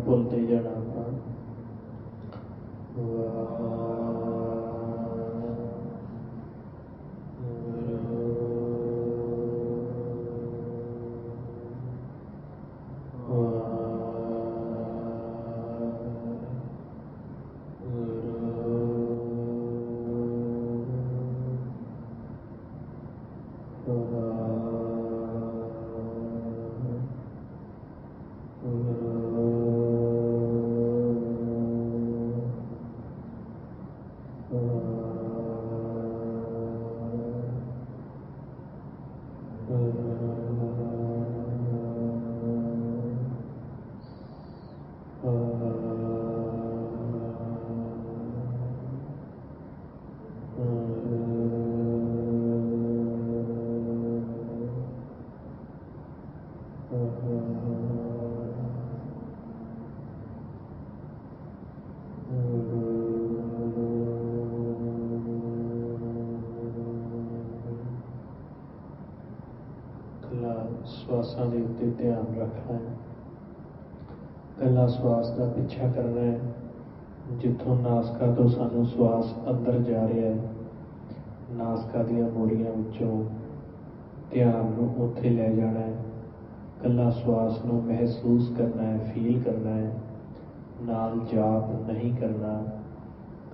भुलते जाना वा श्वासां के उत्ते ध्यान रखना है। पहला श्वास का पिछा करना है। जिथों नासका तो सानू श्वास अंदर जा रहा है, नासका दियां मोरियां विचों ध्यान नूं उत्थे ले जाना है। कला श्वास नूं महसूस करना है, फील करना है, नाल जाप नहीं करना।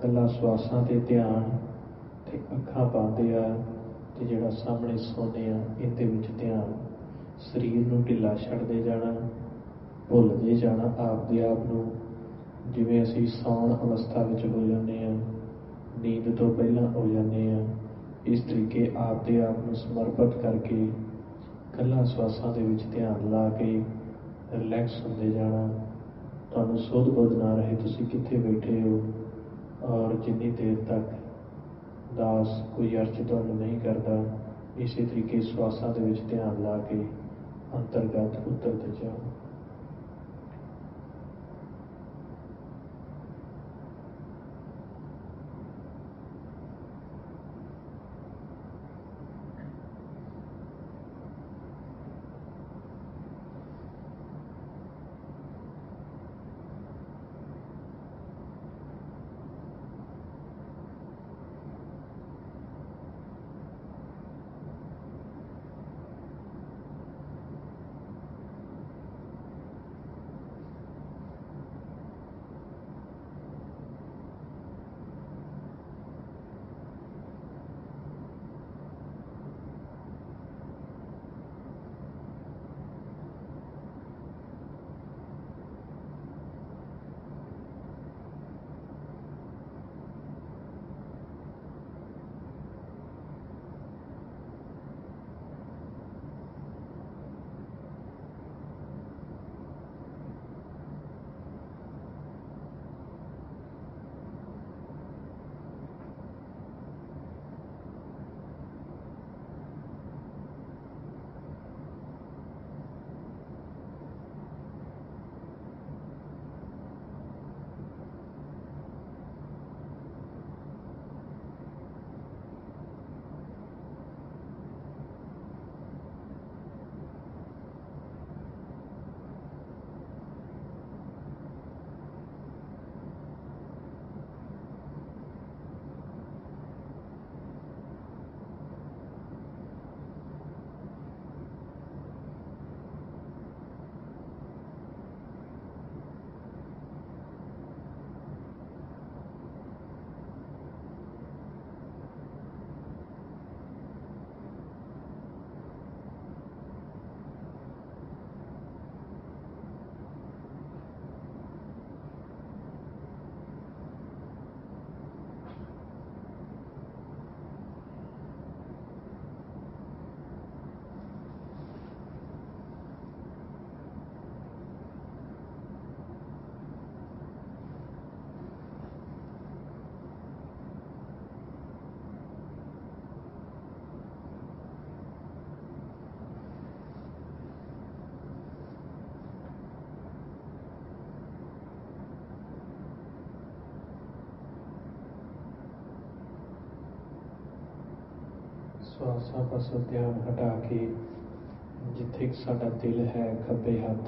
कला श्वासां ते ध्यान ते अखां पांदे आ ते जिहड़ा सामने सोने आ इहदे विच ध्यान। शरीर नूं ढिला छड्डदे जाना, भुलदे जाना आपदे आप नूं। जिवें असीं सौण अवस्था विच हो जांदे आ, नींद तो पहलां हो जांदे आ, इस तरीके आपदे आप नूं समर्पित करके कला श्वासां दे विच ध्यान ला के रिलैक्स हुंदे जाना। तुहानूं सुध बुध ना रहे तुसीं कित्थे बैठे हो, और जिन्नी देर तक दास कोई अर्ज तुहानूं नहीं करदा, इसे तरीके श्वासां दे विच ध्यान ला के अंतरगत उतरते जाओ। श्वासां पासों ध्यान हटा के जिथे साडा दिल है, खब्बे हथ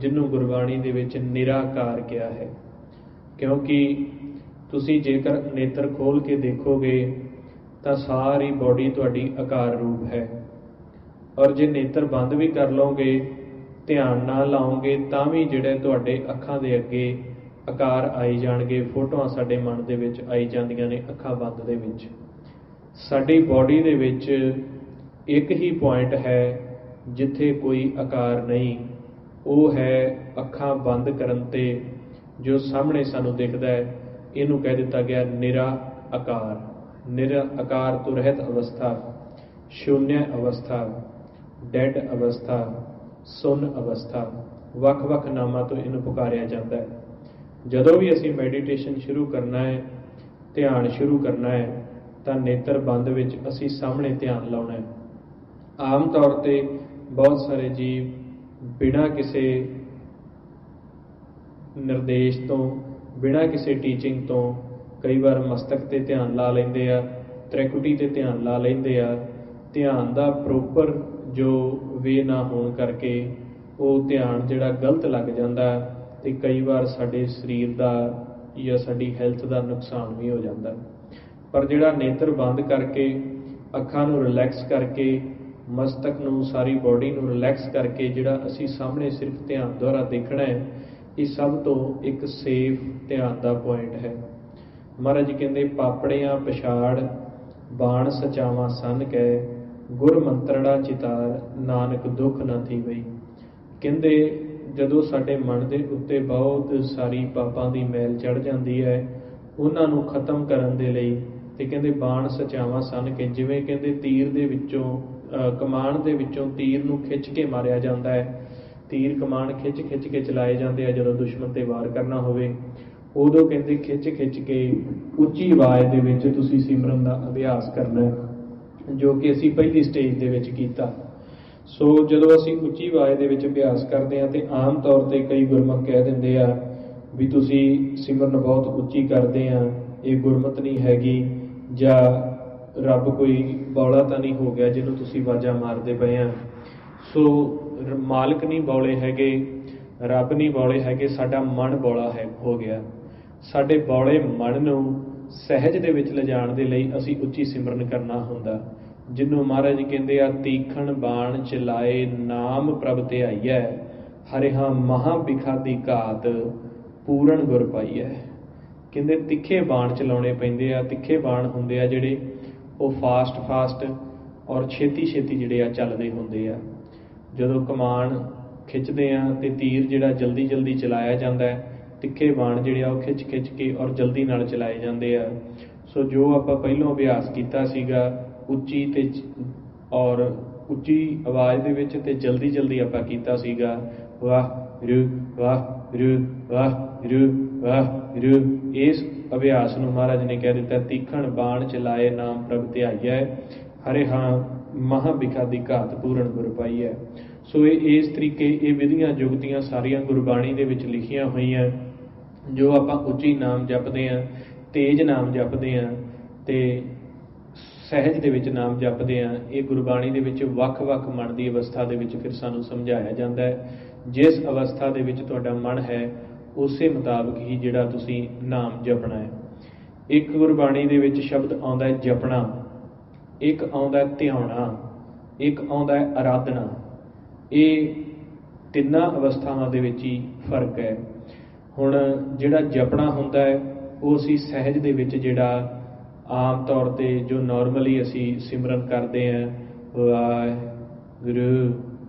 ਜਿਹਨੂੰ ਗੁਰਬਾਣੀ ਦੇ ਵਿੱਚ ਨਿਰਾਕਾਰ ਕਿਹਾ ਹੈ। ਕਿਉਂਕਿ ਤੁਸੀਂ ਜੇਕਰ ਨੇਤਰ ਖੋਲ੍ਹ ਕੇ ਦੇਖੋਗੇ ਤਾਂ ਸਾਰੀ ਬੋਡੀ ਤੁਹਾਡੀ ਆਕਾਰ ਰੂਪ ਹੈ, ਔਰ ਜੇ ਨੇਤਰ ਬੰਦ ਵੀ ਕਰ ਲਓਗੇ, ਧਿਆਨ ਨਾਲ ਲਾਓਗੇ, ਤਾਂ ਵੀ ਜਿਹੜੇ ਤੁਹਾਡੇ ਅੱਖਾਂ ਦੇ ਅੱਗੇ ਆਕਾਰ ਆਈ ਜਾਣਗੇ। ਫੋਟੋਆਂ ਸਾਡੇ ਮਨ ਦੇ ਵਿੱਚ ਆਈ ਜਾਂਦੀਆਂ ਨੇ ਅੱਖਾਂ ਬੰਦ ਦੇ ਵਿੱਚ। ਸਾਡੀ ਬੋਡੀ ਦੇ ਵਿੱਚ ਇੱਕ ਹੀ ਪੁਆਇੰਟ ਹੈ ਜਿੱਥੇ ਕੋਈ ਆਕਾਰ ਨਹੀਂ, ਉਹ ਹੈ ਅੱਖਾਂ ਬੰਦ ਕਰਨ 'ਤੇ ਜੋ ਸਾਹਮਣੇ ਸਾਨੂੰ ਦਿਖਦਾ ਹੈ, ਇਹਨੂੰ ਕਹਿ ਦਿੱਤਾ ਗਿਆ ਨਿਰਾ ਆਕਾਰ। ਨਿਰਾ ਆਕਾਰ ਤੋਂ ਰਹਿਤ ਅਵਸਥਾ, ਸ਼ੂਨਯ ਅਵਸਥਾ, ਡੈਡ ਅਵਸਥਾ, ਸੁੰਨ ਅਵਸਥਾ, ਵੱਖ-ਵੱਖ ਨਾਮਾਂ ਤੋਂ ਇਹਨੂੰ ਪੁਕਾਰਿਆ ਜਾਂਦਾ ਹੈ। ਜਦੋਂ ਵੀ ਅਸੀਂ ਮੈਡੀਟੇਸ਼ਨ ਸ਼ੁਰੂ ਕਰਨਾ ਹੈ, ਧਿਆਨ ਸ਼ੁਰੂ ਕਰਨਾ ਹੈ, ਤਾਂ ਨੇਤਰ ਬੰਦ ਵਿੱਚ ਅਸੀਂ ਸਾਹਮਣੇ ਧਿਆਨ ਲਾਉਣਾ ਹੈ। ਆਮ ਤੌਰ 'ਤੇ ਬਹੁਤ ਸਾਰੇ ਜੀਵ ਬਿਨਾਂ ਕਿਸੇ ਨਿਰਦੇਸ਼ ਤੋਂ, ਬਿਨਾਂ ਕਿਸੇ ਟੀਚਿੰਗ ਤੋਂ ਕਈ ਵਾਰ ਮਸਤਕ 'ਤੇ ਧਿਆਨ ਲਾ ਲੈਂਦੇ ਆ, ਤ੍ਰਿਕੁਟੀ 'ਤੇ ਧਿਆਨ ਲਾ ਲੈਂਦੇ ਆ। ਧਿਆਨ ਦਾ ਪ੍ਰੋਪਰ ਜੋ ਵੇ ਨਾ ਹੋਣ ਕਰਕੇ ਉਹ ਧਿਆਨ ਜਿਹੜਾ ਗਲਤ ਲੱਗ ਜਾਂਦਾ, ਅਤੇ ਕਈ ਵਾਰ ਸਾਡੇ ਸਰੀਰ ਦਾ ਜਾਂ ਸਾਡੀ ਹੈਲਥ ਦਾ ਨੁਕਸਾਨ ਵੀ ਹੋ ਜਾਂਦਾ। ਪਰ ਜਿਹੜਾ ਨੇਤਰ ਬੰਦ ਕਰਕੇ, ਅੱਖਾਂ ਨੂੰ ਰਿਲੈਕਸ ਕਰਕੇ, ਮਸਤਕ ਨੂੰ, ਸਾਰੀ ਬੋਡੀ ਨੂੰ ਰਿਲੈਕਸ ਕਰਕੇ ਜਿਹੜਾ ਅਸੀਂ ਸਾਹਮਣੇ ਸਿਰਫ ਧਿਆਨ ਦੁਆਰਾ ਦੇਖਣਾ ਹੈ, ਇਹ ਸਭ ਤੋਂ ਇੱਕ ਸੇਫ ਧਿਆਨ ਦਾ ਪੁਆਇੰਟ ਹੈ। ਮਹਾਰਾਜ ਜੀ ਕਹਿੰਦੇ ਪਾਪੜਿਆਂ ਪਛਾੜ ਬਾਣ ਸਚਾਵਾਂ ਸੰਨ ਕਹਿ, ਗੁਰ ਮੰਤਰੜਾ ਚਿਤਾਰ ਨਾਨਕ ਦੁੱਖ ਨਾ ਥੀ ਬਈ। ਕਹਿੰਦੇ ਜਦੋਂ ਸਾਡੇ ਮਨ ਦੇ ਉੱਤੇ ਬਹੁਤ ਸਾਰੀ ਪਾਪਾਂ ਦੀ ਮੈਲ ਚੜ੍ਹ ਜਾਂਦੀ ਹੈ, ਉਹਨਾਂ ਨੂੰ ਖਤਮ ਕਰਨ ਦੇ ਲਈ, ਤੇ ਕਹਿੰਦੇ ਬਾਣ ਸਚਾਵਾਂ ਸੰਨ ਕੇ, ਜਿਵੇਂ ਕਹਿੰਦੇ ਤੀਰ ਦੇ ਵਿੱਚੋਂ, ਕਮਾਨ ਦੇ ਵਿੱਚੋਂ ਤੀਰ ਨੂੰ ਖਿੱਚ ਕੇ ਮਾਰਿਆ ਜਾਂਦਾ ਹੈ। ਤੀਰ ਕਮਾਨ ਖਿੱਚ ਕੇ ਚਲਾਏ ਜਾਂਦੇ ਆ ਜਦੋਂ ਦੁਸ਼ਮਣ 'ਤੇ ਵਾਰ ਕਰਨਾ ਹੋਵੇ, ਉਦੋਂ ਕਹਿੰਦੇ ਖਿੱਚ ਕੇ ਉੱਚੀ ਆਵਾਜ਼ ਦੇ ਵਿੱਚ ਤੁਸੀਂ ਸਿਮਰਨ ਦਾ ਅਭਿਆਸ ਕਰਨਾ ਹੈ, ਜੋ ਕਿ ਅਸੀਂ ਪਹਿਲੀ ਸਟੇਜ ਦੇ ਵਿੱਚ ਕੀਤਾ। ਸੋ ਜਦੋਂ ਅਸੀਂ ਉੱਚੀ ਆਵਾਜ਼ ਦੇ ਵਿੱਚ ਅਭਿਆਸ ਕਰਦੇ ਹਾਂ, ਅਤੇ ਆਮ ਤੌਰ 'ਤੇ ਕਈ ਗੁਰਮੁਖ ਕਹਿ ਦਿੰਦੇ ਆ ਵੀ ਤੁਸੀਂ ਸਿਮਰਨ ਬਹੁਤ ਉੱਚੀ ਕਰਦੇ ਆ, ਇਹ ਗੁਰਮਤ ਨਹੀਂ ਹੈਗੀ, ਜਾਂ ਰੱਬ ਕੋਈ ਬੌਲਾ ਤਾਂ ਨਹੀਂ ਹੋ ਗਿਆ ਜਿਹਨੂੰ ਤੁਸੀਂ ਆਵਾਜ਼ਾਂ ਮਾਰਦੇ ਪਏ ਆ। ਸੋ ਮਾਲਕ ਨਹੀਂ ਬੌਲੇ ਹੈਗੇ, ਰੱਬ ਨਹੀਂ ਬੌਲੇ ਹੈਗੇ, ਸਾਡਾ ਮਨ ਬੌਲਾ ਹੋ ਗਿਆ। ਸਾਡੇ ਬੌਲੇ ਮਨ ਨੂੰ ਸਹਿਜ ਦੇ ਵਿੱਚ ਲਿਜਾਣ ਦੇ ਲਈ ਅਸੀਂ ਉੱਚੀ ਸਿਮਰਨ ਕਰਨਾ ਹੁੰਦਾ, ਜਿਹਨੂੰ ਮਹਾਰਾਜ ਜੀ ਕਹਿੰਦੇ ਆ ਤੀਖਣ ਬਾਣ ਚਲਾਏ ਨਾਮ ਪ੍ਰਭ ਧਿਆਈਐ, ਹਰਿਹਾ ਮਹਾਂ ਬਿਖਾਦੀ ਘਾਤ ਪੂਰਨ ਗੁਰ ਪਾਈਐ। ਕਹਿੰਦੇ ਤਿੱਖੇ ਬਾਣ ਚਲਾਉਣੇ ਪੈਂਦੇ ਆ। ਤਿੱਖੇ ਬਾਣ ਹੁੰਦੇ ਆ ਜਿਹੜੇ ਉਹ ਫਾਸਟ ਔਰ ਛੇਤੀ ਜਿਹੜੇ ਆ ਚੱਲਦੇ ਹੁੰਦੇ ਆ। ਜਦੋਂ ਕਮਾਨ ਖਿੱਚਦੇ ਆ ਅਤੇ ਤੀਰ ਜਿਹੜਾ ਜਲਦੀ ਚਲਾਇਆ ਜਾਂਦਾ ਹੈ, ਤਿੱਖੇ ਬਾਣ ਜਿਹੜੇ ਆ ਉਹ ਖਿੱਚ ਕੇ ਔਰ ਜਲਦੀ ਨਾਲ ਚਲਾਏ ਜਾਂਦੇ ਆ। ਸੋ ਜੋ ਆਪਾਂ ਪਹਿਲੋਂ ਅਭਿਆਸ ਕੀਤਾ ਸੀਗਾ ਉੱਚੀ ਤੇ ਔਰ ਉੱਚੀ ਆਵਾਜ਼ ਦੇ ਵਿੱਚ ਅਤੇ ਜਲਦੀ ਆਪਾਂ ਕੀਤਾ ਸੀਗਾ, ਵਾਹਿਗੁਰੂ ਵਾਹਿਗੁਰੂ ਵਾਹਿਗੁਰੂ ਵਾਹਿਗੁਰੂ, ਇਸ ਅਭਿਆਸ ਨੂੰ ਮਹਾਰਾਜ ਨੇ ਕਹਿ ਦਿੱਤਾ ਤੀਖਣ ਬਾਣ ਚਲਾਏ ਨਾਮ ਪ੍ਰਭ ਧਿਆਈਐ, ਹਰੇ ਹਾਂ ਮਹਾਂ ਬਿਖਾਦੀ ਘਾਤ ਪੂਰਨ ਗੁਰ ਪਾਈਐ। ਸੋ ਇਹ ਇਸ ਤਰੀਕੇ ਇਹ ਵਿਧੀਆਂ ਜੁਗਤੀਆਂ ਸਾਰੀਆਂ ਗੁਰਬਾਣੀ ਦੇ ਵਿੱਚ ਲਿਖੀਆਂ ਹੋਈਆਂ, ਜੋ ਆਪਾਂ ਉੱਚੀ ਨਾਮ ਜਪਦੇ ਹਾਂ, ਤੇਜ਼ ਨਾਮ ਜਪਦੇ ਹਾਂ ਅਤੇ ਸਹਿਜ ਦੇ ਵਿੱਚ ਨਾਮ ਜਪਦੇ ਹਾਂ। ਇਹ ਗੁਰਬਾਣੀ ਦੇ ਵਿੱਚ ਵੱਖ-ਵੱਖ ਮਨ ਦੀ ਅਵਸਥਾ ਦੇ ਵਿੱਚ ਫਿਰ ਸਾਨੂੰ ਸਮਝਾਇਆ ਜਾਂਦਾ ਹੈ। ਜਿਸ ਅਵਸਥਾ ਦੇ ਵਿੱਚ ਤੁਹਾਡਾ ਮਨ ਹੈ, ਉਸੇ ਮੁਤਾਬਕ ਹੀ ਜਿਹੜਾ ਤੁਸੀਂ ਨਾਮ ਜਪਣਾ ਹੈ। ਇੱਕ ਗੁਰਬਾਣੀ ਦੇ ਵਿੱਚ ਸ਼ਬਦ ਆਉਂਦਾ ਹੈ ਜਪਣਾ, ਇੱਕ ਆਉਂਦਾ ਹੈ ਧਿਆਉਣਾ, ਇੱਕ ਆਉਂਦਾ ਹੈ ਆਰਾਧਨਾ। ਇਹ ਤਿੰਨਾਂ ਅਵਸਥਾਵਾਂ ਦੇ ਵਿੱਚ ਹੀ ਫਰਕ ਹੈ। ਹੁਣ ਜਿਹੜਾ ਜਪਣਾ ਹੁੰਦਾ ਹੈ ਉਹ ਅਸੀਂ ਸਹਿਜ ਦੇ ਵਿੱਚ, ਜਿਹੜਾ ਆਮ ਤੌਰ 'ਤੇ ਜੋ ਨੋਰਮਲੀ ਅਸੀਂ ਸਿਮਰਨ ਕਰਦੇ ਹਾਂ, ਵਾਹਿਗੁਰੂ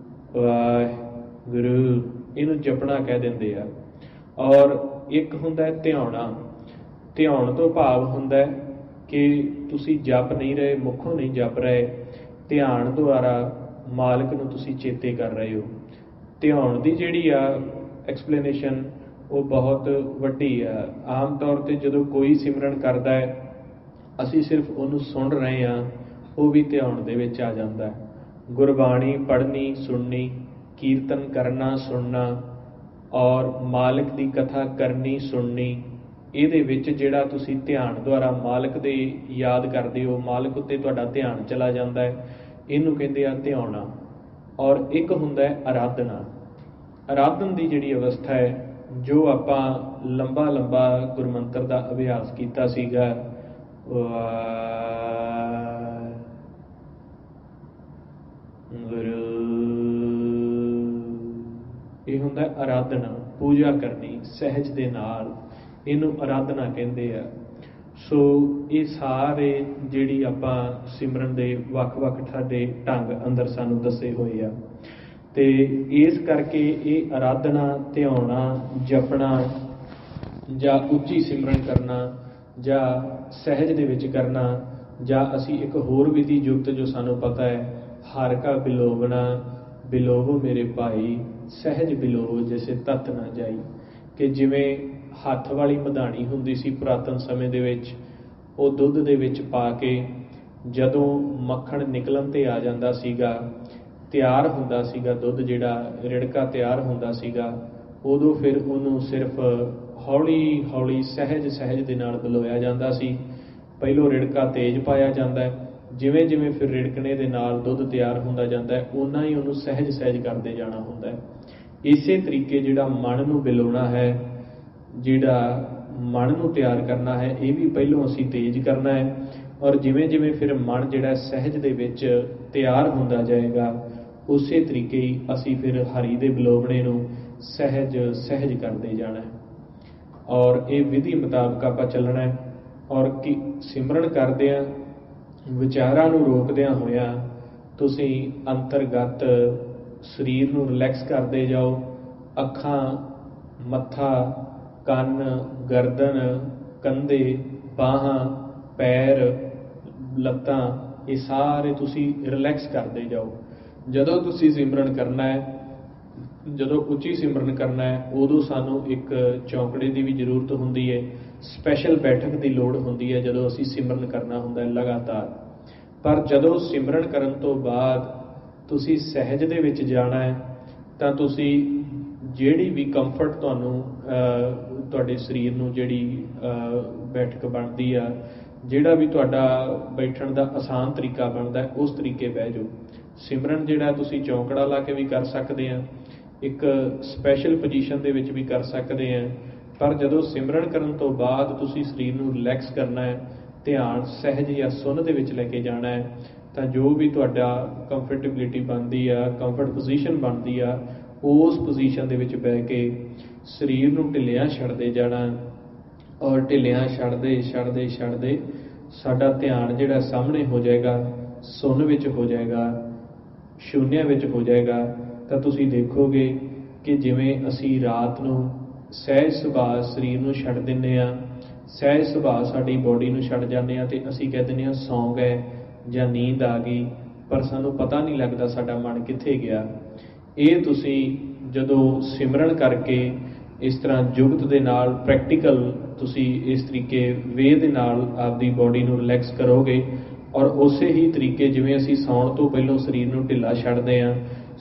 ਵਾਹਿਗੁਰੂ, ਇਹਨੂੰ ਜਪਣਾ ਕਹਿ ਦਿੰਦੇ ਆ। ਔਰ ਇੱਕ ਹੁੰਦਾ ਹੈ ਧਿਆਉਣਾ। ਧਿਆਉਣ ਤੋਂ ਭਾਵ ਹੁੰਦਾ ਕਿ ਤੁਸੀਂ ਜਪ ਨਹੀਂ ਰਹੇ, ਮੁੱਖੋਂ ਨਹੀਂ ਜਪ ਰਹੇ, ਧਿਆਨ ਦੁਆਰਾ ਮਾਲਕ ਨੂੰ ਤੁਸੀਂ ਚੇਤੇ ਕਰ ਰਹੇ ਹੋ। ਧਿਆਉਣ ਦੀ ਜਿਹੜੀ ਆ ਐਕਸਪਲੇਨੇਸ਼ਨ ਉਹ ਬਹੁਤ ਵੱਡੀ ਆ। ਆਮ ਤੌਰ 'ਤੇ ਜਦੋਂ ਕੋਈ ਸਿਮਰਨ ਕਰਦਾ ਹੈ, ਅਸੀਂ ਸਿਰਫ ਉਹਨੂੰ ਸੁਣ ਰਹੇ ਹਾਂ, ਉਹ ਵੀ ਧਿਆਉਣ ਦੇ ਵਿੱਚ ਆ ਜਾਂਦਾ ਹੈ। ਗੁਰਬਾਣੀ ਪੜ੍ਹਨੀ ਸੁਣਨੀ, ਕੀਰਤਨ ਕਰਨਾ ਸੁਣਨਾ, ਔਰ ਮਾਲਕ ਦੀ ਕਥਾ ਕਰਨੀ ਸੁਣਨੀ, ਇਹਦੇ ਵਿੱਚ ਜਿਹੜਾ ਤੁਸੀਂ ਧਿਆਨ ਦੁਆਰਾ ਮਾਲਕ ਦੇ ਯਾਦ ਕਰਦੇ ਹੋ, ਮਾਲਕ ਉੱਤੇ ਤੁਹਾਡਾ ਧਿਆਨ ਚਲਾ ਜਾਂਦਾ ਹੈ, ਇਹਨੂੰ ਕਹਿੰਦੇ ਆ ਧਿਆਉਣਾ। ਔਰ ਇੱਕ ਹੁੰਦਾ ਹੈ ਆਰਾਧਨਾ। ਆਰਾਧਨ ਦੀ ਜਿਹੜੀ ਅਵਸਥਾ ਹੈ, ਜੋ ਆਪਾਂ ਲੰਬਾ ਲੰਬਾ ਗੁਰਮੰਤਰ ਦਾ ਅਭਿਆਸ ਕੀਤਾ ਸੀਗਾ, ਗੁਰੂ, ਇਹ ਹੁੰਦਾ ਆਰਾਧਨਾ, ਪੂਜਾ ਕਰਨੀ ਸਹਿਜ ਦੇ ਨਾਲ, ਇਹਨੂੰ ਆਰਾਧਨਾ ਕਹਿੰਦੇ ਆ। ਸੋ ਇਹ ਸਾਰੇ ਜਿਹੜੀ ਆਪਾਂ ਸਿਮਰਨ ਦੇ ਵੱਖ-ਵੱਖ ਸਾਡੇ ਢੰਗ ਅੰਦਰ ਸਾਨੂੰ ਦੱਸੇ ਹੋਏ ਆ, ਤੇ ਇਸ ਕਰਕੇ ਇਹ ਆਰਾਧਨਾ, ਧਿਆਉਣਾ, ਜਪਣਾ ਜਾਂ ਉੱਚੀ ਸਿਮਰਨ ਕਰਨਾ ਜਾਂ ਸਹਿਜ ਦੇ ਵਿੱਚ ਕਰਨਾ, ਜਾਂ ਅਸੀਂ ਇੱਕ ਹੋਰ ਵਿਧੀ ਯੁਕਤ ਜੋ ਸਾਨੂੰ ਪਤਾ ਹੈ, ਹਰਿ ਕਾ ਬਿਲੋਵਣਾ, ਬਿਲੋਵ ਮੇਰੇ ਭਾਈ, ਸਹਿਜ ਬਿਲੋਵ ਜੈਸੇ ਤਤ ਨਾ ਜਾਈ, ਕਿ ਜਿਵੇਂ ਹੱਥ ਵਾਲੀ ਮਧਾਣੀ ਹੁੰਦੀ ਸੀ ਪੁਰਾਤਨ ਸਮੇਂ ਦੇ ਵਿੱਚ, ਉਹ ਦੁੱਧ ਦੇ ਵਿੱਚ ਪਾ ਕੇ ਜਦੋਂ ਮੱਖਣ ਨਿਕਲਣ 'ਤੇ ਆ ਜਾਂਦਾ ਸੀਗਾ, ਤਿਆਰ ਹੁੰਦਾ ਸੀਗਾ ਦੁੱਧ, ਜਿਹੜਾ ਰਿੜਕਾ ਤਿਆਰ ਹੁੰਦਾ ਸੀਗਾ, ਉਦੋਂ ਫਿਰ ਉਹਨੂੰ ਸਿਰਫ ਹੌਲੀ ਹੌਲੀ ਸਹਿਜ ਸਹਿਜ ਦੇ ਨਾਲ ਬਿਲੋਇਆ ਜਾਂਦਾ ਸੀ। ਪਹਿਲੋਂ ਰਿੜਕਾ ਤੇਜ਼ ਪਾਇਆ ਜਾਂਦਾ ਹੈ, ਜਿਵੇਂ ਜਿਵੇਂ ਫਿਰ ਰਿੜਕਣੇ ਦੇ ਨਾਲ ਦੁੱਧ ਤਿਆਰ ਹੁੰਦਾ ਜਾਂਦਾ ਹੈ, ਓਨਾ ਹੀ ਉਹਨੂੰ ਸਹਿਜ ਸਹਿਜ ਕਰਦੇ ਜਾਣਾ ਹੁੰਦਾ ਹੈ। ਇਸੇ ਤਰੀਕੇ ਜਿਹੜਾ ਮਨ ਨੂੰ ਬਿਲੋਣਾ ਹੈ, ਜਿਹੜਾ ਮਨ ਨੂੰ ਤਿਆਰ ਕਰਨਾ ਹੈ, ਇਹ ਵੀ ਪਹਿਲੋਂ ਅਸੀਂ ਤੇਜ਼ ਕਰਨਾ ਹੈ, ਔਰ ਜਿਵੇਂ ਜਿਵੇਂ ਫਿਰ ਮਨ ਜਿਹੜਾ ਸਹਿਜ ਦੇ ਵਿੱਚ ਤਿਆਰ ਹੁੰਦਾ ਜਾਏਗਾ, ਉਸੇ ਤਰੀਕੇ ਹੀ ਅਸੀਂ ਫਿਰ ਹਰੀ ਦੇ ਬਿਲੋਵਣੇ ਨੂੰ ਸਹਿਜ ਸਹਿਜ ਕਰਦੇ ਜਾਣਾ ਹੈ। ਔਰ ਇਹ ਵਿਧੀ ਮੁਤਾਬਕ ਆਪਾਂ ਚੱਲਣਾ ਹੈ। ਔਰ ਕਿ ਸਿਮਰਨ ਕਰਦਿਆਂ ਵਿਚਾਰਾਂ ਨੂੰ ਰੋਕਦਿਆਂ ਹੋਇਆਂ ਤੁਸੀਂ ਅੰਤਰਗਤ ਸਰੀਰ ਨੂੰ ਰਿਲੈਕਸ ਕਰਦੇ ਜਾਓ। ਅੱਖਾਂ, ਮੱਥਾ, ਕੰਨ, ਗਰਦਨ, ਕੰਧੇ, ਬਾਹਾਂ, ਪੈਰ, ਲੱਤਾਂ, ਇਹ ਸਾਰੇ ਤੁਸੀਂ ਰਿਲੈਕਸ ਕਰਦੇ ਜਾਓ। ਜਦੋਂ ਤੁਸੀਂ ਸਿਮਰਨ ਕਰਨਾ ਹੈ, ਜਦੋਂ ਉੱਚੀ ਸਿਮਰਨ ਕਰਨਾ ਹੈ, ਉਦੋਂ ਸਾਨੂੰ ਇੱਕ ਚੌਂਕੜੇ ਦੀ ਵੀ ਜ਼ਰੂਰਤ ਹੁੰਦੀ ਹੈ, ਸਪੈਸ਼ਲ ਬੈਠਕ ਦੀ ਲੋੜ ਹੁੰਦੀ ਹੈ ਜਦੋਂ ਅਸੀਂ ਸਿਮਰਨ ਕਰਨਾ ਹੁੰਦਾ ਹੈ ਲਗਾਤਾਰ। ਪਰ ਜਦੋਂ ਸਿਮਰਨ ਕਰਨ ਤੋਂ ਬਾਅਦ ਤੁਸੀਂ ਸਹਿਜ ਦੇ ਵਿੱਚ ਜਾਣਾ ਹੈ, ਤਾਂ ਤੁਸੀਂ ਜਿਹੜੀ ਵੀ ਕੰਫਰਟ ਤੁਹਾਨੂੰ ਤੁਹਾਡੇ ਸਰੀਰ ਨੂੰ ਜਿਹੜੀ ਬੈਠਕ ਬਣਦੀ ਆ, ਜਿਹੜਾ ਵੀ ਤੁਹਾਡਾ ਬੈਠਣ ਦਾ ਆਸਾਨ ਤਰੀਕਾ ਬਣਦਾ, ਉਸ ਤਰੀਕੇ ਬਹਿ ਜਾਓ। ਸਿਮਰਨ ਜਿਹੜਾ ਤੁਸੀਂ ਚੌਂਕੜਾ ਲਾ ਕੇ ਵੀ ਕਰ ਸਕਦੇ ਆ, ਇੱਕ ਸਪੈਸ਼ਲ ਪੋਜੀਸ਼ਨ ਦੇ ਵਿੱਚ ਵੀ ਕਰ ਸਕਦੇ ਆ। ਪਰ ਜਦੋਂ ਸਿਮਰਨ ਕਰਨ ਤੋਂ ਬਾਅਦ ਤੁਸੀਂ ਸਰੀਰ ਨੂੰ ਰਿਲੈਕਸ ਕਰਨਾ ਹੈ, ਧਿਆਨ ਸਹਿਜ ਜਾਂ ਸੁੰਨ ਦੇ ਵਿੱਚ ਲੈ ਕੇ ਜਾਣਾ ਹੈ, ਤਾਂ ਜੋ ਵੀ ਤੁਹਾਡਾ ਕੰਫਰਟੇਬਿਲਿਟੀ ਬਣਦੀ ਆ, ਕੰਫਰਟ ਪੋਜੀਸ਼ਨ ਬਣਦੀ ਆ, ਉਸ ਪੋਜੀਸ਼ਨ ਦੇ ਵਿੱਚ ਬਹਿ ਕੇ ਸਰੀਰ ਨੂੰ ਢਿੱਲਿਆਂ ਛੱਡਦੇ ਜਾਣਾ। ਔਰ ਢਿੱਲਿਆਂ ਛੱਡਦੇ ਛੱਡਦੇ ਛੱਡਦੇ ਸਾਡਾ ਧਿਆਨ ਜਿਹੜਾ ਸਾਹਮਣੇ ਹੋ ਜਾਏਗਾ, ਸੁੰਨ ਵਿੱਚ ਹੋ ਜਾਏਗਾ, ਸ਼ੂਨਿਆ ਵਿੱਚ ਹੋ ਜਾਏਗਾ। ਤਾਂ ਤੁਸੀਂ ਦੇਖੋਗੇ ਕਿ ਜਿਵੇਂ ਅਸੀਂ ਰਾਤ ਨੂੰ ਸਹਿਜ ਸੁਭਾਅ ਸਰੀਰ ਨੂੰ ਛੱਡ ਦਿੰਦੇ ਹਾਂ, ਸਹਿਜ ਸੁਭਾਅ ਸਾਡੀ ਬੋਡੀ ਨੂੰ ਛੱਡ ਜਾਂਦੇ ਹਾਂ, ਅਤੇ ਅਸੀਂ ਕਹਿ ਦਿੰਦੇ ਹਾਂ ਸੌਂ ਗਏ ਜਾਂ ਨੀਂਦ ਆ ਗਈ, ਪਰ ਸਾਨੂੰ ਪਤਾ ਨਹੀਂ ਲੱਗਦਾ ਸਾਡਾ ਮਨ ਕਿੱਥੇ ਗਿਆ। ਇਹ ਤੁਸੀਂ ਜਦੋਂ ਸਿਮਰਨ ਕਰਕੇ ਇਸ ਤਰ੍ਹਾਂ ਜੁਗਤ ਦੇ ਨਾਲ ਪ੍ਰੈਕਟੀਕਲ ਤੁਸੀਂ ਇਸ ਤਰੀਕੇ ਵੇ ਦੇ ਨਾਲ ਆਪਦੀ ਬੋਡੀ ਨੂੰ ਰਿਲੈਕਸ ਕਰੋਗੇ, ਔਰ ਉਸੇ ਹੀ ਤਰੀਕੇ ਜਿਵੇਂ ਅਸੀਂ ਸੌਣ ਤੋਂ ਪਹਿਲਾਂ ਸਰੀਰ ਨੂੰ ਢਿੱਲਾ ਛੱਡਦੇ ਹਾਂ,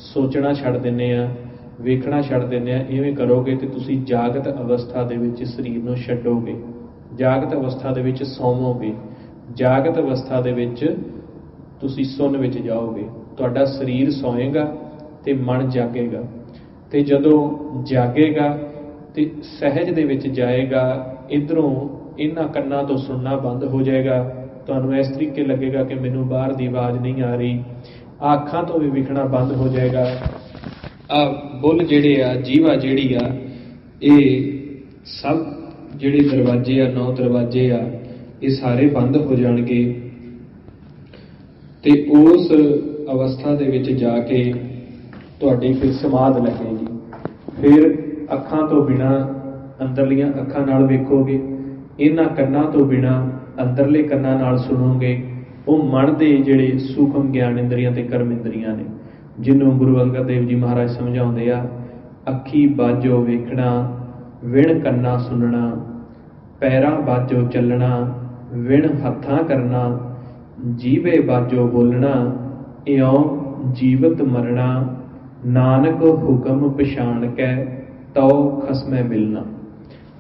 ਸੋਚਣਾ ਛੱਡ ਦਿੰਦੇ ਹਾਂ, ਵੇਖਣਾ ਛੱਡ ਦਿੰਦੇ ਹਾਂ, ਇਵੇਂ ਕਰੋਗੇ ਤੇ ਤੁਸੀਂ ਜਾਗਤ ਅਵਸਥਾ ਦੇ ਵਿੱਚ ਸਰੀਰ ਨੂੰ ਛੱਡੋਗੇ, ਜਾਗਤ ਅਵਸਥਾ ਦੇ ਵਿੱਚ ਸੌਵੋਗੇ, ਜਾਗਤ ਅਵਸਥਾ ਦੇ ਵਿੱਚ ਤੁਸੀਂ ਸੁੰਨ ਵਿੱਚ ਜਾਓਗੇ। ਤੁਹਾਡਾ ਸਰੀਰ ਸੌਏਗਾ ਤੇ ਮਨ ਜਾਗੇਗਾ, ਤੇ ਜਦੋਂ ਜਾਗੇਗਾ ਤੇ ਸਹਿਜ ਦੇ ਵਿੱਚ ਜਾਏਗਾ। ਇੱਧਰੋਂ ਇਹਨਾਂ ਕੰਨਾਂ ਤੋਂ ਸੁਣਨਾ ਬੰਦ ਹੋ ਜਾਏਗਾ, ਤੁਹਾਨੂੰ ਇਸ ਤਰੀਕੇ ਲੱਗੇਗਾ ਕਿ ਮੈਨੂੰ ਬਾਹਰ ਦੀ ਆਵਾਜ਼ ਨਹੀਂ ਆ ਰਹੀ। ਅੱਖਾਂ ਤੋਂ ਵੀ ਵਿਖਣਾ ਬੰਦ ਹੋ ਜਾਏਗਾ। ਬੁੱਲ ਜਿਹੜੇ ਆ, ਜੀਵਾ ਜਿਹੜੀ ਆ, ਇਹ ਸਭ ਜਿਹੜੇ ਦਰਵਾਜ਼ੇ ਆ, 9 ਦਰਵਾਜ਼ੇ ਆ, ਇਹ ਸਾਰੇ ਬੰਦ ਹੋ ਜਾਣਗੇ। ਤੇ ਉਸ ਅਵਸਥਾ ਦੇ ਵਿੱਚ ਜਾ ਕੇ ਤੁਹਾਡੀ ਫਿਰ ਸਮਾਧ ਲੱਗੇਗੀ। ਫਿਰ ਅੱਖਾਂ ਤੋਂ ਬਿਨਾਂ ਅੰਦਰਲੀਆਂ ਅੱਖਾਂ ਨਾਲ ਵੇਖੋਗੇ, ਇਹਨਾਂ ਕੰਨਾਂ ਤੋਂ ਬਿਨਾਂ ਅੰਦਰਲੇ ਕੰਨਾਂ ਨਾਲ ਸੁਣੋਗੇ। ਉਹ ਮਨ ਦੇ ਜਿਹੜੇ ਸੂਖਮ ਗਿਆਨ ਇੰਦਰੀਆਂ ਤੇ ਕਰਮ ਇੰਦਰੀਆਂ ਨੇ, ਜਿਹਨੂੰ ਗੁਰੂ ਅੰਗਦ ਦੇਵ ਜੀ ਮਹਾਰਾਜ ਸਮਝਾਉਂਦੇ ਆ, ਅੱਖੀ ਬਾਝੋ ਵੇਖਣਾ, ਵਿਣ ਕੰਨਾ ਸੁਣਨਾ, ਪੈਰਾਂ ਬਾਝੋ ਚੱਲਣਾ, ਵਿਣ ਹੱਥਾਂ ਕਰਨਾ, ਜੀਵੇ ਬਾਝੋ ਬੋਲਣਾ, ਇਉਂ ਜੀਵਤ ਮਰਨਾ, ਨਾਨਕ ਹੁਕਮ ਪਛਾਣ ਕੇ ਤਉ ਖਸਮੈ ਮਿਲਣਾ।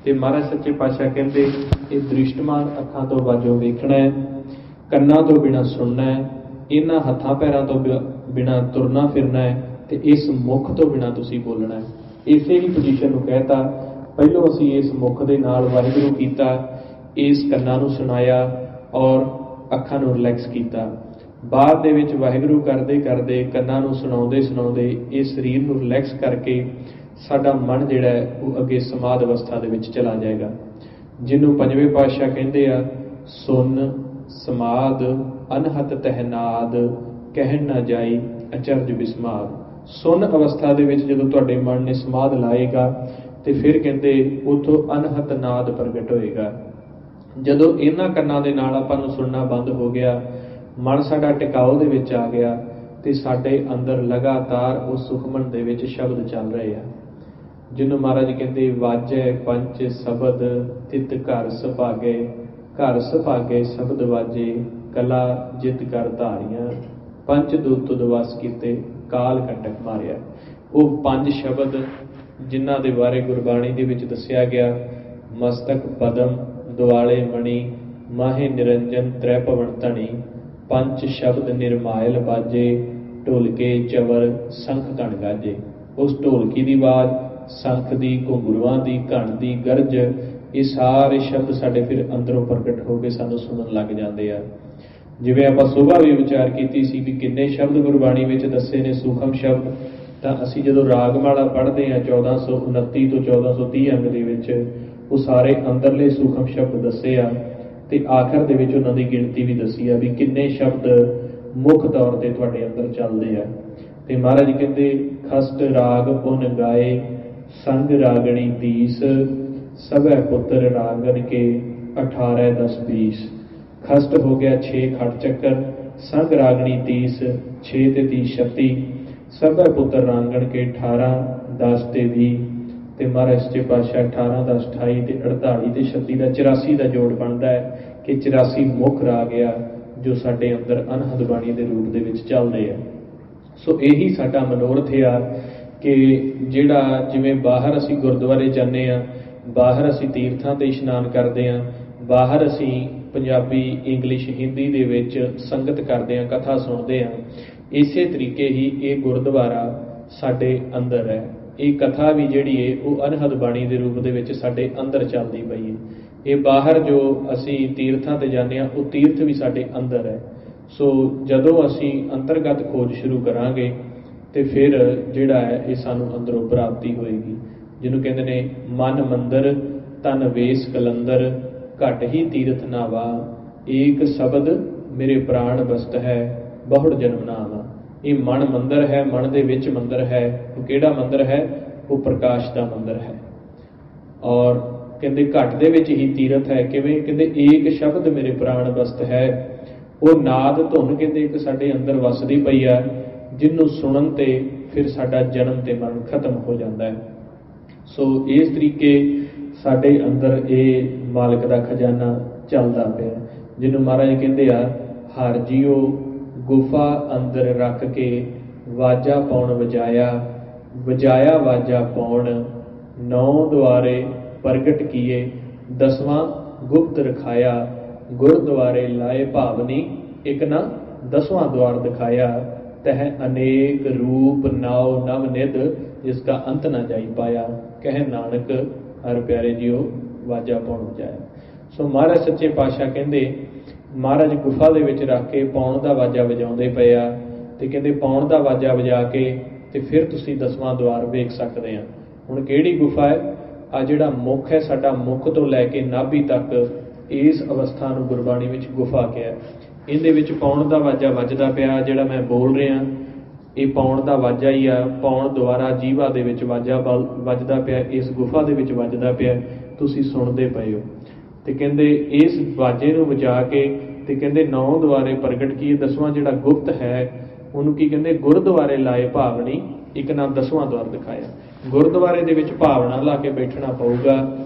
ਤੇ ਮਹਾਰਾਜ ਸੱਚੇ ਪਾਤਸ਼ਾਹ ਕਹਿੰਦੇ, ਇਹ ਦ੍ਰਿਸ਼ਟਮਾਨ ਅੱਖਾਂ ਤੋਂ ਬਾਝੋਂ ਵੇਖਣਾ ਹੈ, ਕੰਨਾਂ ਤੋਂ ਬਿਨਾਂ ਸੁਣਨਾ ਹੈ, ਇਹਨਾਂ ਹੱਥਾਂ ਪੈਰਾਂ ਤੋਂ ਬਿਨਾਂ ਤੁਰਨਾ ਫਿਰਨਾ ਹੈ, ਤੇ ਇਸ ਮੁਖ ਤੋਂ ਬਿਨਾਂ ਤੁਸੀਂ ਬੋਲਣਾ ਹੈ। ਇਸੇ ਹੀ ਪੋਜੀਸ਼ਨ ਨੂੰ ਕਹਿਤਾ। ਪਹਿਲੋਂ ਅਸੀਂ ਇਸ ਮੁੱਖ ਦੇ ਨਾਲ ਵਾਹਿਗੁਰੂ ਕੀਤਾ, ਇਸ ਕੰਨਾਂ ਨੂੰ ਸੁਣਾਇਆ ਔਰ ਅੱਖਾਂ ਨੂੰ ਰਿਲੈਕਸ ਕੀਤਾ। ਬਾਅਦ ਦੇ ਵਿੱਚ ਵਾਹਿਗੁਰੂ ਕਰਦੇ ਕਰਦੇ ਕੰਨਾਂ ਨੂੰ ਸੁਣਾਉਂਦੇ ਸੁਣਾਉਂਦੇ ਇਸ ਸਰੀਰ ਨੂੰ ਰਿਲੈਕਸ ਕਰਕੇ ਸਾਡਾ ਮਨ ਜਿਹੜਾ ਹੈ ਉਹ ਅੱਗੇ ਸਮਾਧ ਅਵਸਥਾ ਦੇ ਵਿੱਚ ਚਲਾ ਜਾਏਗਾ, ਜਿਹਨੂੰ ਪੰਜਵੇਂ ਪਾਤਸ਼ਾਹ ਕਹਿੰਦੇ ਆ ਸੁਨ ਸਮਾਧ ਅਨਹਤ ਤਹਿਨਾਦ ਕਹਿਣ ਨਾ ਜਾਈ ਅਚਰਜ ਵਿਸਮਾਦ। ਸੁਨ ਅਵਸਥਾ ਦੇ ਵਿੱਚ ਜਦੋਂ ਤੁਹਾਡੇ ਮਨ ਨੇ ਸਮਾਧ ਲਾਏਗਾ ਤੇ ਫਿਰ ਕਹਿੰਦੇ ਉੱਥੋਂ ਅਨਹਤ ਨਾਦ ਪ੍ਰਗਟ ਹੋਏਗਾ। ਜਦੋਂ ਇਹਨਾਂ ਕੰਨਾਂ ਦੇ ਨਾਲ ਆਪਾਂ ਨੂੰ ਸੁਣਨਾ ਬੰਦ ਹੋ ਗਿਆ, ਮਨ ਸਾਡਾ ਟਿਕਾਓ ਦੇ ਵਿੱਚ ਆ ਗਿਆ ਤੇ ਸਾਡੇ ਅੰਦਰ ਲਗਾਤਾਰ ਉਸ ਸੁਖਮਨ ਦੇ ਵਿੱਚ ਸ਼ਬਦ ਚੱਲ ਰਹੇ ਆ, ਜਿਹਨੂੰ ਮਹਾਰਾਜ ਕਹਿੰਦੇ ਵਾਜੈ ਪੰਚ ਸ਼ਬਦ ਤਿਤ ਘਰ ਸੁਭਾਗੇ, ਘਰ ਸੁਭਾਗੇ ਸ਼ਬਦ ਵਾਜੇ ਕਲਾ ਜਿਤ ਕਰ ਧਾਰੀਆਂ, ਪੰਚ ਦੁੱਤ ਦਵਸ ਕੀਤੇ ਕਾਲ ਕੰਟਕ ਮਾਰਿਆ। ਉਹ ਪੰਜ ਸ਼ਬਦ ਜਿਨ੍ਹਾਂ ਦੇ ਬਾਰੇ ਗੁਰਬਾਣੀ ਦੇ ਵਿੱਚ ਦੱਸਿਆ ਗਿਆ, ਮਸਤਕ ਪਦਮ ਦੁਆਲੇ ਮਣੀ ਮਾਹੇ ਨਿਰੰਜਨ ਤ੍ਰੈ ਭਵਨ ਧਣੀ, ਪੰਜ ਸ਼ਬਦ ਨਿਰਮਾਇਲ ਬਾਜੇ ਢੋਲਕੇ ਚਵਰ ਸੰਖ ਘਣ ਗਾਜੇ। ਉਸ ਢੋਲਕੀ ਦੀ ਆਵਾਜ਼, ਸੰਖ ਦੀ, ਘੁੰਗਰੂਆਂ ਦੀ, ਘਣ ਦੀ ਗਰਜ, ਇਹ ਸਾਰੇ ਸ਼ਬਦ ਸਾਡੇ ਫਿਰ ਅੰਦਰੋਂ ਪ੍ਰਗਟ ਹੋ ਕੇ ਸਾਨੂੰ ਸੁਣਨ ਲੱਗ ਜਾਂਦੇ ਆ। ਜਿਵੇਂ ਆਪਾਂ ਸੁਬਾਹ ਵੀ ਵਿਚਾਰ ਕੀਤੀ ਸੀ ਵੀ ਕਿੰਨੇ ਸ਼ਬਦ ਗੁਰਬਾਣੀ ਵਿੱਚ ਦੱਸੇ ਨੇ ਸੂਖਮ ਸ਼ਬਦ, ਤਾਂ ਅਸੀਂ ਜਦੋਂ ਰਾਗਮਾਲਾ ਪੜ੍ਹਦੇ ਹਾਂ 1429 ਤੋਂ 1430 ਅੰਗ ਦੇ ਵਿੱਚ ਉਹ ਸਾਰੇ ਅੰਦਰਲੇ ਸੂਖਮ ਸ਼ਬਦ ਦੱਸੇ ਆ ਤੇ ਆਖਰ ਦੇ ਵਿੱਚ ਉਹਨਾਂ ਦੀ ਗਿਣਤੀ ਵੀ ਦੱਸੀ ਆ ਵੀ ਕਿੰਨੇ ਸ਼ਬਦ ਮੁੱਖ ਤੌਰ ਤੇ ਤੁਹਾਡੇ ਅੰਦਰ ਚੱਲਦੇ ਆ। ਤੇ ਮਹਾਰਾਜ ਕਹਿੰਦੇ ਖਸਟ ਰਾਗ ਪੁਨ ਗਾਏ ਸੰਗ ਰਾਗਣੀ ਦੀਸ, ਸਭੈ ਪੁੱਤਰ ਰਾਗਨ ਕੇ 18 10 20। ਖਸਟ ਹੋ ਗਿਆ 6 ਖਟ ਚੱਕਰ, ਸੰਗ ਰਾਗਣੀ 30, 6 ਤੇ 30 36, ਸਭੈ ਪੁੱਤਰ ਰਾਂਗਣ ਕੇ 18 10 ਤੇ 20 ਤੇ ਮਹਾਰਾਜ ਸੱਚੇ ਪਾਤਸ਼ਾਹ 18 10 28 ਤੇ 48 ਤੇ 36 ਦਾ 84 ਦਾ ਜੋੜ ਬਣਦਾ ਹੈ ਕਿ 84 ਮੁੱਖ ਰਾਗ ਆ ਜੋ ਸਾਡੇ ਅੰਦਰ ਅਨਹਦ ਬਾਣੀ ਦੇ ਰੂਪ ਦੇ ਵਿੱਚ ਚੱਲਦੇ ਆ। ਸੋ ਇਹੀ ਸਾਡਾ ਮਨੋਰਥ ਆ ਕਿ ਜਿਹੜਾ ਜਿਵੇਂ ਬਾਹਰ ਅਸੀਂ ਗੁਰਦੁਆਰੇ ਜਾਂਦੇ ਹਾਂ, ਬਾਹਰ ਅਸੀਂ ਤੀਰਥਾਂ ਤੇ ਇਸ਼ਨਾਨ ਕਰਦੇ ਹਾਂ, ਬਾਹਰ ਅਸੀਂ ਪੰਜਾਬੀ ਇੰਗਲਿਸ਼ ਹਿੰਦੀ ਦੇ ਵਿੱਚ ਸੰਗਤ ਕਰਦੇ ਹਾਂ, ਕਥਾ ਸੁਣਦੇ ਹਾਂ, ਇਸੇ ਤਰੀਕੇ ਹੀ ਇਹ ਗੁਰਦੁਆਰਾ ਸਾਡੇ ਅੰਦਰ ਹੈ। ਇਹ ਕਥਾ ਵੀ ਜਿਹੜੀ ਹੈ ਉਹ ਅਨਹਦ ਬਾਣੀ ਦੇ ਰੂਪ ਦੇ ਵਿੱਚ ਸਾਡੇ ਅੰਦਰ ਚੱਲਦੀ ਪਈ ਹੈ। ਇਹ ਬਾਹਰ ਜੋ ਅਸੀਂ ਤੀਰਥਾਂ ਤੇ ਜਾਂਦੇ ਹਾਂ ਉਹ ਤੀਰਥ ਵੀ ਸਾਡੇ ਅੰਦਰ ਹੈ। ਸੋ ਜਦੋਂ ਅਸੀਂ ਅੰਤਰਗਤ ਖੋਜ ਸ਼ੁਰੂ ਕਰਾਂਗੇ ਤੇ ਫਿਰ ਜਿਹੜਾ ਹੈ ਇਹ ਸਾਨੂੰ ਅੰਦਰੋਂ ਪ੍ਰਾਪਤੀ ਹੋਏਗੀ, ਜਿਹਨੂੰ ਕਹਿੰਦੇ ਨੇ ਮਨ ਮੰਦਰ ਤਨ ਵੇਸ ਕਲੰਦਰ, ਘਟ ਹੀ ਤੀਰਥ ਨਾਵਾ, ਏਕ ਸ਼ਬਦ ਮੇਰੇ ਪ੍ਰਾਣ ਬਸਤ ਹੈ ਬਹੁੜ ਜਨਮ ਨਾਵਾ। ਇਹ ਮਨ ਮੰਦਰ ਹੈ, ਮਨ ਦੇ ਵਿੱਚ ਮੰਦਰ ਹੈ। ਉਹ ਕਿਹੜਾ ਮੰਦਰ ਹੈ? ਉਹ ਪ੍ਰਕਾਸ਼ ਦਾ ਮੰਦਰ ਹੈ। ਔਰ ਕਹਿੰਦੇ ਘਟ ਦੇ ਵਿੱਚ ਹੀ ਤੀਰਥ ਹੈ। ਕਿਵੇਂ? ਕਹਿੰਦੇ ਏਕ ਸ਼ਬਦ ਮੇਰੇ ਪ੍ਰਾਣ ਬਸਤ ਹੈ। ਉਹ ਨਾਦ ਧੁਨ ਕਹਿੰਦੇ ਇੱਕ ਸਾਡੇ ਅੰਦਰ ਵਸਦੀ ਪਈ ਆ, ਜਿਹਨੂੰ ਸੁਣਨ ਤੇ ਫਿਰ ਸਾਡਾ ਜਨਮ ਤੇ ਮਰਨ ਖਤਮ ਹੋ ਜਾਂਦਾ ਹੈ। ਸੋ ਇਸ ਤਰੀਕੇ ਸਾਡੇ ਅੰਦਰ ਇਹ ਮਾਲਕ ਦਾ ਖਜ਼ਾਨਾ ਚੱਲਦਾ ਪਿਆ, ਜਿਹਨੂੰ ਮਹਾਰਾਜ ਕਹਿੰਦੇ ਆ ਹਰ ਜੀਓ ਗੁਫਾ ਅੰਦਰ ਰੱਖ ਕੇ ਵਾਜਾ ਪਾਉਣ ਵਜਾਇਆ, ਵਜਾਇਆ ਵਾਜਾ ਪਾਉਣ 9 ਦੁਆਰੇ ਪ੍ਰਗਟ ਕੀਏ, 10ਵਾਂ ਗੁਪਤ ਰਖਾਇਆ, ਗੁਰਦੁਆਰੇ ਲਾਏ ਭਾਵਨੀ ਇੱਕ ਨਾ 10ਵਾਂ द्वार दिखाया, तह अनेक रूप नाव नव निध जिसका अंत न जाई पाया, कह नानक हर प्यारे जियो वाजा पाउण वजाया। सो महाराज सच्चे पातशाह कहते महाराज गुफा दे विच रख के पाउण दा वाजा वजाउंदे पए आ ते कहंदे पाउण दा वाजा वजा के ते फिर तुसीं 10वां द्वार वेख सकदे आ। हुण किहड़ी गुफा है? आ जिहड़ा मुख है साडा, मुख तो लैके नाभि तक इस अवस्था नूं गुरबाणी विच गुफा कहा। ਇਹਦੇ ਵਿੱਚ ਪਾਉਣ ਦਾ ਵਾਜਾ ਵੱਜਦਾ ਪਿਆ, ਜਿਹੜਾ ਮੈਂ ਬੋਲ ਰਿਹਾ ਇਹ ਪਾਉਣ ਦਾ ਵਾਜਾ ਹੀ ਆ। ਪਾਉਣ ਦੁਆਰਾ ਜੀਵਾ ਦੇ ਵਿੱਚ ਵਾਜਾ ਵੱਜਦਾ ਪਿਆ, ਇਸ ਗੁਫਾ ਦੇ ਵਿੱਚ ਵੱਜਦਾ ਪਿਆ, ਤੁਸੀਂ ਸੁਣਦੇ ਪਏ ਹੋ। ਤੇ ਕਹਿੰਦੇ ਇਸ ਵਾਜੇ ਨੂੰ ਵਜਾ ਕੇ ਤੇ ਕਹਿੰਦੇ 9 ਦੁਆਰੇ ਪ੍ਰਗਟ ਕੀਏ, 10ਵਾਂ ਜਿਹੜਾ ਗੁਪਤ ਹੈ ਉਹਨੂੰ ਕੀ ਕਹਿੰਦੇ? ਗੁਰਦੁਆਰੇ ਲਾਏ ਭਾਵਨੀ ਇੱਕ ਨਾ 10ਵਾਂ ਦੁਆਰ ਦਿਖਾਇਆ। ਗੁਰਦੁਆਰੇ ਦੇ ਵਿੱਚ ਭਾਵਨਾ ਲਾ ਕੇ ਬੈਠਣਾ ਪਊਗਾ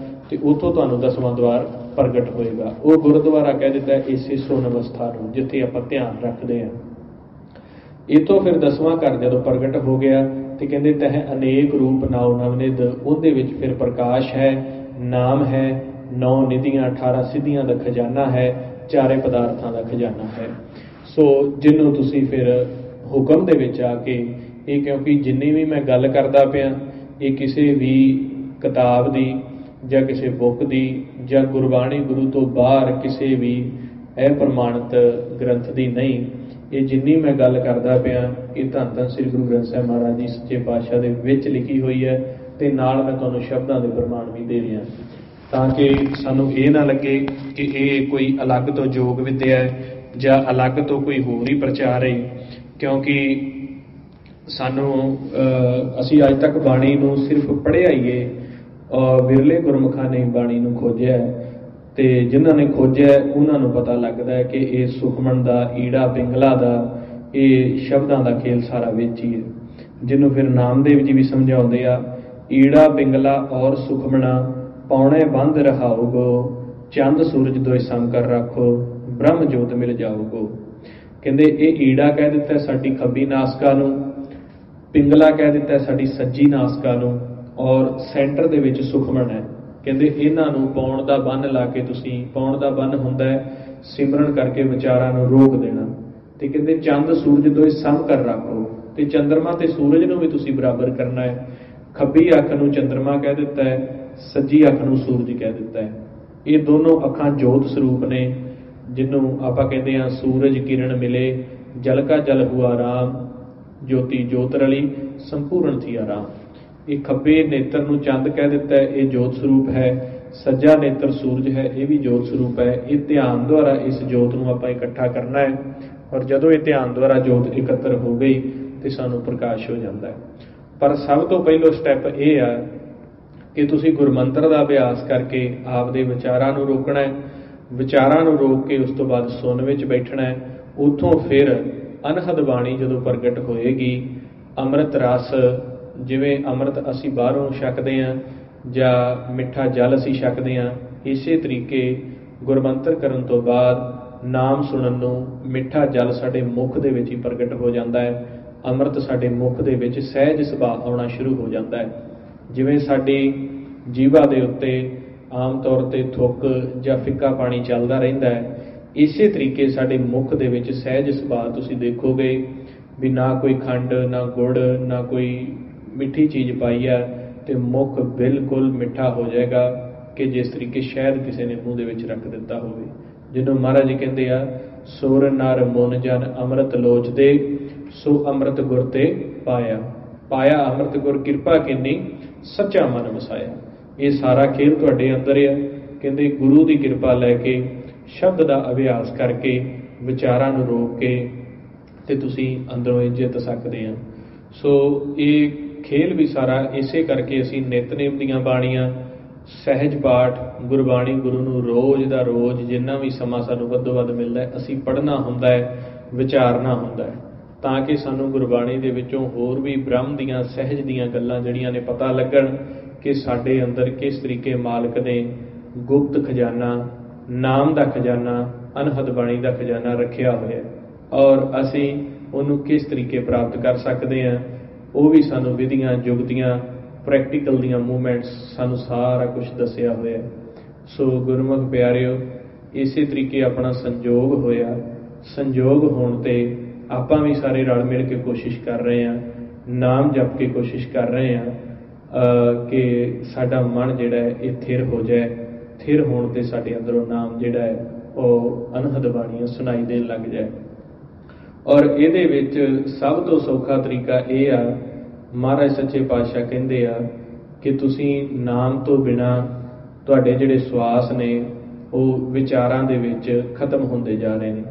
ਤੇ ਉੱਥੋਂ ਤੁਹਾਨੂੰ 10ਵਾਂ ਦੁਆਰ ਪ੍ਰਗਟ ਹੋਏਗਾ। ਉਹ ਗੁਰਦੁਆਰਾ ਕਹਿ ਦਿੱਤਾ ਇਸੇ ਸੁਣ ਅਵਸਥਾ ਨੂੰ, ਜਿੱਥੇ ਆਪਾਂ ਧਿਆਨ ਰੱਖਦੇ ਹਾਂ। ਇੱਥੋਂ ਫਿਰ 10ਵਾਂ ਘਰ ਜਦੋਂ ਪ੍ਰਗਟ ਹੋ ਗਿਆ ਤੇ ਕਹਿੰਦੇ ਤਹ ਅਨੇਕ ਰੂਪ ਨਾਉ ਨਵਨਿਧ, ਉਹਦੇ ਵਿੱਚ ਫਿਰ ਪ੍ਰਕਾਸ਼ ਹੈ, ਨਾਮ ਹੈ, 9 ਨਿਧੀਆਂ 18 ਸਿੱਧੀਆਂ ਦਾ ਖਜ਼ਾਨਾ ਹੈ, ਚਾਰੇ ਪਦਾਰਥਾਂ ਦਾ ਖਜ਼ਾਨਾ ਹੈ। ਸੋ ਜਿਹਨੂੰ ਤੁਸੀਂ ਫਿਰ ਹੁਕਮ ਦੇ ਵਿੱਚ ਆ ਕੇ ਇਹ, ਕਿਉਂਕਿ ਜਿੰਨੀ ਵੀ ਮੈਂ ਗੱਲ ਕਰਦਾ ਪਿਆ ਇਹ ਕਿਸੇ ਵੀ ਕਿਤਾਬ ਦੀ ਜਾਂ ਕਿਸੇ ਬੁੱਕ ਦੀ ਜਾਂ ਗੁਰਬਾਣੀ ਗੁਰੂ ਤੋਂ ਬਾਹਰ ਕਿਸੇ ਵੀ ਇਹ ਪ੍ਰਮਾਣਿਤ ਗ੍ਰੰਥ ਦੀ ਨਹੀਂ। ਇਹ ਜਿੰਨੀ ਮੈਂ ਗੱਲ ਕਰਦਾ ਪਿਆ ਇਹ ਧੰਨ ਧੰਨ ਸ੍ਰੀ ਗੁਰੂ ਗ੍ਰੰਥ ਸਾਹਿਬ ਮਹਾਰਾਜ ਜੀ ਸੱਚੇ ਪਾਤਸ਼ਾਹ ਦੇ ਵਿੱਚ ਲਿਖੀ ਹੋਈ ਹੈ, ਅਤੇ ਨਾਲ ਮੈਂ ਤੁਹਾਨੂੰ ਸ਼ਬਦਾਂ ਦੇ ਪ੍ਰਮਾਣ ਵੀ ਦੇ ਰਿਹਾ, ਤਾਂ ਕਿ ਸਾਨੂੰ ਇਹ ਨਾ ਲੱਗੇ ਕਿ ਇਹ ਕੋਈ ਅਲੱਗ ਤੋਂ ਯੋਗ ਵਿੱਦਿਆ ਹੈ ਜਾਂ ਅਲੱਗ ਤੋਂ ਕੋਈ ਹੋਰ ਹੀ ਪ੍ਰਚਾਰ ਹੈ। ਕਿਉਂਕਿ ਸਾਨੂੰ ਅਸੀਂ ਅੱਜ ਤੱਕ ਬਾਣੀ ਨੂੰ ਸਿਰਫ ਪੜ੍ਹਿਆ ਹੀ ਹੈ, ਵਿਰਲੇ ਗੁਰਮੁਖਾਂ ਨੇ ਬਾਣੀ ਨੂੰ ਖੋਜਿਆ, ਅਤੇ ਜਿਨ੍ਹਾਂ ਨੇ ਖੋਜਿਆ ਉਹਨਾਂ ਨੂੰ ਪਤਾ ਲੱਗਦਾ ਹੈ ਕਿ ਇਹ ਸੁਖਮਨ ਦਾ, ਈੜਾ ਪਿੰਗਲਾ ਦਾ, ਇਹ ਸ਼ਬਦਾਂ ਦਾ ਖੇਲ ਸਾਰਾ ਵਿੱਚ ਹੀ ਹੈ, ਜਿਹਨੂੰ ਫਿਰ ਨਾਮਦੇਵ ਜੀ ਵੀ ਸਮਝਾਉਂਦੇ ਆ, ਈੜਾ ਪਿੰਗਲਾ ਔਰ ਸੁਖਮਣਾ ਪੌਣੇ ਬੰਦ ਰਹਾਓਗੋ, ਚੰਦ ਸੂਰਜ ਦੋਏ ਸਮ ਕਰ ਰੱਖੋ, ਬ੍ਰਹਮ ਜੋਤ ਮਿਲ ਜਾਓਗੋ। ਕਹਿੰਦੇ ਇਹ ਈੜਾ ਕਹਿ ਦਿੱਤਾ ਸਾਡੀ ਖੱਬੀ ਨਾਸਕਾ ਨੂੰ, ਪਿੰਗਲਾ ਕਹਿ ਦਿੱਤਾ ਸਾਡੀ ਸੱਜੀ ਨਾਸਕਾ ਨੂੰ, ਔਰ ਸੈਂਟਰ ਦੇ ਵਿੱਚ ਸੁਖਮਨ ਹੈ। ਕਹਿੰਦੇ ਇਹਨਾਂ ਨੂੰ ਪੌਣ ਦਾ ਬੰਨ ਲਾ ਕੇ ਤੁਸੀਂ, ਪੌਣ ਦਾ ਬੰਨ ਹੁੰਦਾ ਹੈ ਸਿਮਰਨ ਕਰਕੇ ਵਿਚਾਰਾਂ ਨੂੰ ਰੋਕ ਦੇਣਾ, ਅਤੇ ਕਹਿੰਦੇ ਚੰਦ ਸੂਰਜ ਦੋਏ ਸਮ ਕਰ ਰੱਖੋ, ਅਤੇ ਚੰਦਰਮਾ ਅਤੇ ਸੂਰਜ ਨੂੰ ਵੀ ਤੁਸੀਂ ਬਰਾਬਰ ਕਰਨਾ ਹੈ। ਖੱਬੀ ਅੱਖ ਨੂੰ ਚੰਦਰਮਾ ਕਹਿ ਦਿੱਤਾ ਹੈ, ਸੱਜੀ ਅੱਖ ਨੂੰ ਸੂਰਜ ਕਹਿ ਦਿੱਤਾ ਹੈ। ਇਹ ਦੋਨੋਂ ਅੱਖਾਂ ਜੋਤ ਸਰੂਪ ਨੇ, ਜਿਹਨੂੰ ਆਪਾਂ ਕਹਿੰਦੇ ਹਾਂ ਸੂਰਜ ਕਿਰਨ ਮਿਲੇ ਜਲ ਕਾ ਜਲ ਹੁਆ ਰਾਮ, ਜੋਤੀ ਜੋਤ ਰਲੀ ਸੰਪੂਰਨ ਥੀ ਆਰਾਮ। ਇਹ ਖੱਬੇ ਨੇਤਰ ਨੂੰ ਚੰਦ ਕਹਿ ਦਿੱਤਾ ਹੈ, ਇਹ ਜੋਤ ਸਰੂਪ ਹੈ। ਸੱਜਾ ਨੇਤਰ ਸੂਰਜ ਹੈ, ਇਹ ਵੀ ਜੋਤ ਸਰੂਪ ਹੈ। ਇਹ ਧਿਆਨ ਦੁਆਰਾ ਇਸ ਜੋਤ ਨੂੰ ਆਪਾਂ ਇਕੱਠਾ ਕਰਨਾ ਹੈ, ਔਰ ਜਦੋਂ ਇਹ ਧਿਆਨ ਦੁਆਰਾ ਜੋਤ ਇਕੱਤਰ ਹੋ ਗਈ ਤੇ ਸਾਨੂੰ ਪ੍ਰਕਾਸ਼ ਹੋ ਜਾਂਦਾ ਹੈ। ਪਰ ਸਭ ਤੋਂ ਪਹਿਲਾਂ ਸਟੈਪ ਇਹ ਆ ਕਿ ਤੁਸੀਂ ਗੁਰਮੰਤਰ ਦਾ ਅਭਿਆਸ ਕਰਕੇ ਆਪਦੇ ਵਿਚਾਰਾਂ ਨੂੰ ਰੋਕਣਾ ਹੈ। ਵਿਚਾਰਾਂ ਨੂੰ ਰੋਕ ਕੇ ਉਸ ਤੋਂ ਬਾਅਦ ਸੁਣ ਵਿੱਚ ਬੈਠਣਾ ਹੈ। ਉੱਥੋਂ ਫਿਰ ਅਨਹਦ ਬਾਣੀ ਜਦੋਂ ਪ੍ਰਗਟ ਹੋਏਗੀ, ਅੰਮ੍ਰਿਤ ਰਸ, ਜਿਵੇਂ ਅੰਮ੍ਰਿਤ ਅਸੀਂ ਬਾਹਰੋਂ ਛਕਦੇ ਹਾਂ ਜਾਂ ਮਿੱਠਾ ਜਲ ਅਸੀਂ ਛਕਦੇ ਹਾਂ, ਇਸੇ ਤਰੀਕੇ ਗੁਰਮੰਤਰ ਕਰਨ ਤੋਂ ਬਾਅਦ ਨਾਮ ਸੁਣਨ ਨੂੰ ਮਿੱਠਾ ਜਲ ਸਾਡੇ ਮੁੱਖ ਦੇ ਵਿੱਚ ਹੀ ਪ੍ਰਗਟ ਹੋ ਜਾਂਦਾ ਹੈ। ਅੰਮ੍ਰਿਤ ਸਾਡੇ ਮੁੱਖ ਦੇ ਵਿੱਚ ਸਹਿਜ ਸੁਭਾਅ ਆਉਣਾ ਸ਼ੁਰੂ ਹੋ ਜਾਂਦਾ ਹੈ। ਜਿਵੇਂ ਸਾਡੀ ਜੀਭਾ ਦੇ ਉੱਤੇ ਆਮ ਤੌਰ 'ਤੇ ਥੁੱਕ ਜਾਂ ਫਿੱਕਾ ਪਾਣੀ ਚੱਲਦਾ ਰਹਿੰਦਾ ਹੈ, ਇਸੇ ਤਰੀਕੇ ਸਾਡੇ ਮੁੱਖ ਦੇ ਵਿੱਚ ਸਹਿਜ ਸੁਭਾਅ ਤੁਸੀਂ ਦੇਖੋਗੇ ਵੀ ਨਾ ਕੋਈ ਖੰਡ, ਨਾ ਗੁੜ, ਨਾ ਕੋਈ ਮਿੱਠੀ ਚੀਜ਼ ਪਾਈ ਹੈ, ਅਤੇ ਮੁੱਖ ਬਿਲਕੁਲ ਮਿੱਠਾ ਹੋ ਜਾਏਗਾ ਕਿ ਜਿਸ ਤਰੀਕੇ ਸ਼ਹਿਦ ਕਿਸੇ ਨੇ ਮੂੰਹ ਦੇ ਵਿੱਚ ਰੱਖ ਦਿੱਤਾ ਹੋਵੇ। ਜਿਹਨੂੰ ਮਹਾਰਾਜ ਜੀ ਕਹਿੰਦੇ ਆ, ਸੁਰ ਨਰ ਮੁਨ ਜਨ ਅੰਮ੍ਰਿਤ ਲੋਚਦੇ, ਸੋ ਅੰਮ੍ਰਿਤ ਗੁਰ ਤੇ ਪਾਇਆ, ਪਾਇਆ ਅੰਮ੍ਰਿਤ ਗੁਰ ਕਿਰਪਾ ਕਿੰਨੀ ਸੱਚਾ ਮਨ ਵਸਾਇਆ। ਇਹ ਸਾਰਾ ਖੇਲ ਤੁਹਾਡੇ ਅੰਦਰ ਆ। ਕਹਿੰਦੇ ਗੁਰੂ ਦੀ ਕਿਰਪਾ ਲੈ ਕੇ, ਸ਼ਬਦ ਦਾ ਅਭਿਆਸ ਕਰਕੇ, ਵਿਚਾਰਾਂ ਨੂੰ ਰੋਕ ਕੇ, ਤੇ ਤੁਸੀਂ ਅੰਦਰੋਂ ਇਹ ਜਿੱਤ ਸਕਦੇ ਆ। ਸੋ ਇਹ ਖੇਲ ਵੀ ਸਾਰਾ ਇਸੇ ਕਰਕੇ ਅਸੀਂ ਨਿਤਨੇਮ ਦੀਆਂ ਬਾਣੀਆਂ, ਸਹਿਜ ਪਾਠ, ਗੁਰਬਾਣੀ ਗੁਰੂ ਨੂੰ ਰੋਜ਼ ਦਾ ਰੋਜ਼ ਜਿੰਨਾ ਵੀ ਸਮਾਂ ਸਾਨੂੰ ਵੱਧੋ ਵੱਧ ਮਿਲਦਾ ਹੈ ਅਸੀਂ ਪੜ੍ਹਨਾ ਹੁੰਦਾ ਹੈ, ਵਿਚਾਰਨਾ ਹੁੰਦਾ ਹੈ, ਤਾਂ ਕਿ ਸਾਨੂੰ ਗੁਰਬਾਣੀ ਦੇ ਵਿੱਚੋਂ ਹੋਰ ਵੀ ਬ੍ਰਹਮ ਦੀਆਂ ਸਹਿਜ ਦੀਆਂ ਗੱਲਾਂ ਜਿਹੜੀਆਂ ਨੇ ਪਤਾ ਲੱਗਣ ਕਿ ਸਾਡੇ ਅੰਦਰ ਕਿਸ ਤਰੀਕੇ ਮਾਲਕ ਨੇ ਗੁਪਤ ਖਜ਼ਾਨਾ, ਨਾਮ ਦਾ ਖਜ਼ਾਨਾ, ਅਨਹਦ ਬਾਣੀ ਦਾ ਖਜ਼ਾਨਾ ਰੱਖਿਆ ਹੋਇਆ, ਔਰ ਅਸੀਂ ਉਹਨੂੰ ਕਿਸ ਤਰੀਕੇ ਪ੍ਰਾਪਤ ਕਰ ਸਕਦੇ ਹਾਂ। ਉਹ ਵੀ ਸਾਨੂੰ ਵਿਧੀਆਂ, ਜੁਗਤੀਆਂ, ਪ੍ਰੈਕਟੀਕਲ ਦੀਆਂ ਮੂਵਮੈਂਟਸ ਸਾਨੂੰ ਸਾਰਾ ਕੁਝ ਦੱਸਿਆ ਹੋਇਆ। ਸੋ ਗੁਰਮੁਖ ਪਿਆਰਿਓ, ਇਸੇ ਤਰੀਕੇ ਆਪਣਾ ਸੰਜੋਗ ਹੋਇਆ। ਸੰਜੋਗ ਹੋਣ 'ਤੇ ਆਪਾਂ ਵੀ ਸਾਰੇ ਰਲ ਮਿਲ ਕੇ ਕੋਸ਼ਿਸ਼ ਕਰ ਰਹੇ ਹਾਂ, ਨਾਮ ਜਪ ਕੇ ਕੋਸ਼ਿਸ਼ ਕਰ ਰਹੇ ਹਾਂ ਕਿ ਸਾਡਾ ਮਨ ਜਿਹੜਾ ਹੈ ਇਹ ਥਿਰ ਹੋ ਜਾਏ। ਥਿਰ ਹੋਣ 'ਤੇ ਸਾਡੇ ਅੰਦਰੋਂ ਨਾਮ ਜਿਹੜਾ ਹੈ ਉਹ ਅਨਹਦ ਬਾਣੀਆਂ ਸੁਣਾਈ ਦੇਣ ਲੱਗ ਜਾਏ। ਔਰ ਇਹਦੇ ਵਿੱਚ ਸਭ ਤੋਂ ਸੌਖਾ ਤਰੀਕਾ ਇਹ ਆ, ਮਹਾਰਾਜ ਸੱਚੇ ਪਾਤਸ਼ਾਹ ਕਹਿੰਦੇ ਆ ਕਿ ਤੁਸੀਂ ਨਾਮ ਤੋਂ ਬਿਨਾਂ ਤੁਹਾਡੇ ਜਿਹੜੇ ਸਵਾਸ ਨੇ ਉਹ ਵਿਚਾਰਾਂ ਦੇ ਵਿੱਚ ਖਤਮ ਹੁੰਦੇ ਜਾ ਰਹੇ ਨੇ।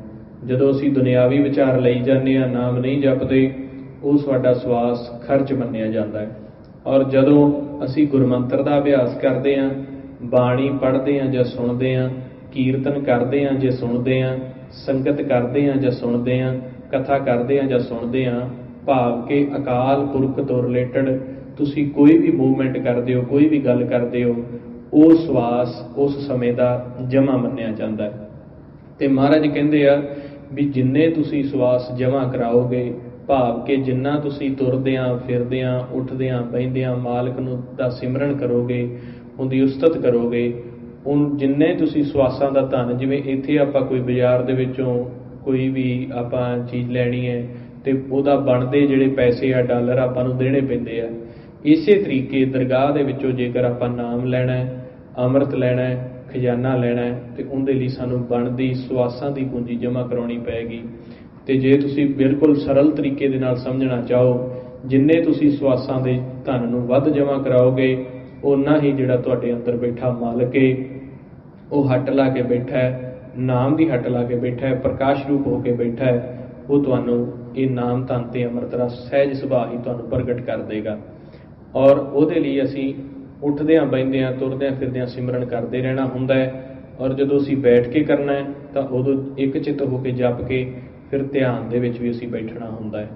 ਜਦੋਂ ਅਸੀਂ ਦੁਨਿਆਵੀ ਵਿਚਾਰ ਲਈ ਜਾਂਦੇ ਹਾਂ, ਨਾਮ ਨਹੀਂ ਜਪਦੇ, ਉਹ ਸਾਡਾ ਸਵਾਸ ਖਰਚ ਮੰਨਿਆ ਜਾਂਦਾ ਹੈ। ਔਰ ਜਦੋਂ ਅਸੀਂ ਗੁਰਮੰਤਰ ਦਾ ਅਭਿਆਸ ਕਰਦੇ ਹਾਂ, ਬਾਣੀ ਪੜ੍ਹਦੇ ਹਾਂ ਜਾਂ ਸੁਣਦੇ ਹਾਂ, ਕੀਰਤਨ ਕਰਦੇ ਹਾਂ ਜਾਂ ਸੁਣਦੇ ਹਾਂ, ਸੰਗਤ ਕਰਦੇ ਹਾਂ ਜਾਂ ਸੁਣਦੇ ਹਾਂ, ਕਥਾ ਕਰਦੇ ਹਾਂ ਜਾਂ ਸੁਣਦੇ ਹਾਂ, ਭਾਵ ਕਿ ਅਕਾਲ ਪੁਰਖ ਤੋਂ ਰਿਲੇਟਡ ਤੁਸੀਂ ਕੋਈ ਵੀ ਮੂਵਮੈਂਟ ਕਰਦੇ ਹੋ, ਕੋਈ ਵੀ ਗੱਲ ਕਰਦੇ ਹੋ, ਉਹ ਸਵਾਸ ਉਸ ਸਮੇਂ ਦਾ ਜਮ੍ਹਾਂ ਮੰਨਿਆ ਜਾਂਦਾ ਹੈ। ਅਤੇ ਮਹਾਰਾਜ ਕਹਿੰਦੇ ਆ ਵੀ ਜਿੰਨੇ ਤੁਸੀਂ ਸਵਾਸ ਜਮ੍ਹਾਂ ਕਰਾਓਗੇ, ਭਾਵ ਕਿ ਜਿੰਨਾ ਤੁਸੀਂ ਤੁਰਦਿਆਂ, ਫਿਰਦਿਆਂ, ਉੱਠਦਿਆਂ, ਬਹਿੰਦਿਆਂ ਮਾਲਕ ਨੂੰ ਦਾ ਸਿਮਰਨ ਕਰੋਗੇ, ਉਹਦੀ ਉਸਤਤ ਕਰੋਗੇ, ਜਿੰਨੇ ਤੁਸੀਂ ਸਵਾਸਾਂ ਦਾ ਧਨ, ਜਿਵੇਂ ਇੱਥੇ ਆਪਾਂ ਕੋਈ ਬਾਜ਼ਾਰ ਦੇ ਵਿੱਚੋਂ ਕੋਈ ਵੀ ਆਪਾਂ ਚੀਜ਼ ਲੈਣੀ ਹੈ ਅਤੇ ਉਹਦਾ ਬਣਦੇ ਜਿਹੜੇ ਪੈਸੇ ਆ, ਡਾਲਰ ਆਪਾਂ ਨੂੰ ਦੇਣੇ ਪੈਂਦੇ ਆ, ਇਸੇ ਤਰੀਕੇ ਦਰਗਾਹ ਦੇ ਵਿੱਚੋਂ ਜੇਕਰ ਆਪਾਂ ਨਾਮ ਲੈਣਾ ਹੈ, ਅੰਮ੍ਰਿਤ ਲੈਣਾ ਹੈ, ਖਜ਼ਾਨਾ ਲੈਣਾ ਹੈ, ਤੇ ਉਹਦੇ ਲਈ ਸਾਨੂੰ ਬਣਦੀ ਸਵਾਸਾਂ ਦੀ ਪੂੰਜੀ ਜਮ੍ਹਾਂ ਕਰਾਉਣੀ ਪਏਗੀ। ਤੇ ਜੇ ਤੁਸੀਂ ਬਿਲਕੁਲ ਸਰਲ ਤਰੀਕੇ ਦੇ ਨਾਲ ਸਮਝਣਾ ਚਾਹੋ, ਜਿੰਨੇ ਤੁਸੀਂ ਸਵਾਸਾਂ ਦੇ ਧਨ ਨੂੰ ਵੱਧ ਜਮ੍ਹਾਂ ਕਰਾਓਗੇ, ਓਨਾ ਹੀ ਜਿਹੜਾ ਤੁਹਾਡੇ ਅੰਦਰ ਬੈਠਾ ਮਾਲਕ ਹੈ, ਉਹ ਹੱਟ ਲਾ ਕੇ ਬੈਠਾ ਹੈ, ਨਾਮ ਦੀ ਹੱਟ ਲਾ ਕੇ ਬੈਠਾ ਹੈ, ਪ੍ਰਕਾਸ਼ ਰੂਪ ਹੋ ਕੇ ਬੈਠਾ ਹੈ, ਉਹ ਤੁਹਾਨੂੰ ਇਹ ਨਾਮ ਧਨ ਤੇ ਅੰਮ੍ਰਿਤ ਰਸ ਸਹਿਜ ਸੁਭਾਅ ਹੀ ਤੁਹਾਨੂੰ ਪ੍ਰਗਟ ਕਰ ਦੇਗਾ। ਔਰ ਉਹਦੇ ਲਈ ਅਸੀਂ ਉੱਠਦਿਆਂ ਬਹਿੰਦਿਆਂ ਤੁਰਦਿਆਂ ਫਿਰਦਿਆਂ ਸਿਮਰਨ ਕਰਦੇ ਰਹਿਣਾ ਹੁੰਦਾ ਹੈ। ਔਰ ਜਦੋਂ ਅਸੀਂ ਬੈਠ ਕੇ ਕਰਨਾ ਹੈ ਤਾਂ ਉਦੋਂ ਇੱਕ ਚਿੱਤ ਹੋ ਕੇ ਜਪ ਕੇ ਫਿਰ ਧਿਆਨ ਦੇ ਵਿੱਚ ਵੀ ਅਸੀਂ ਬੈਠਣਾ ਹੁੰਦਾ ਹੈ,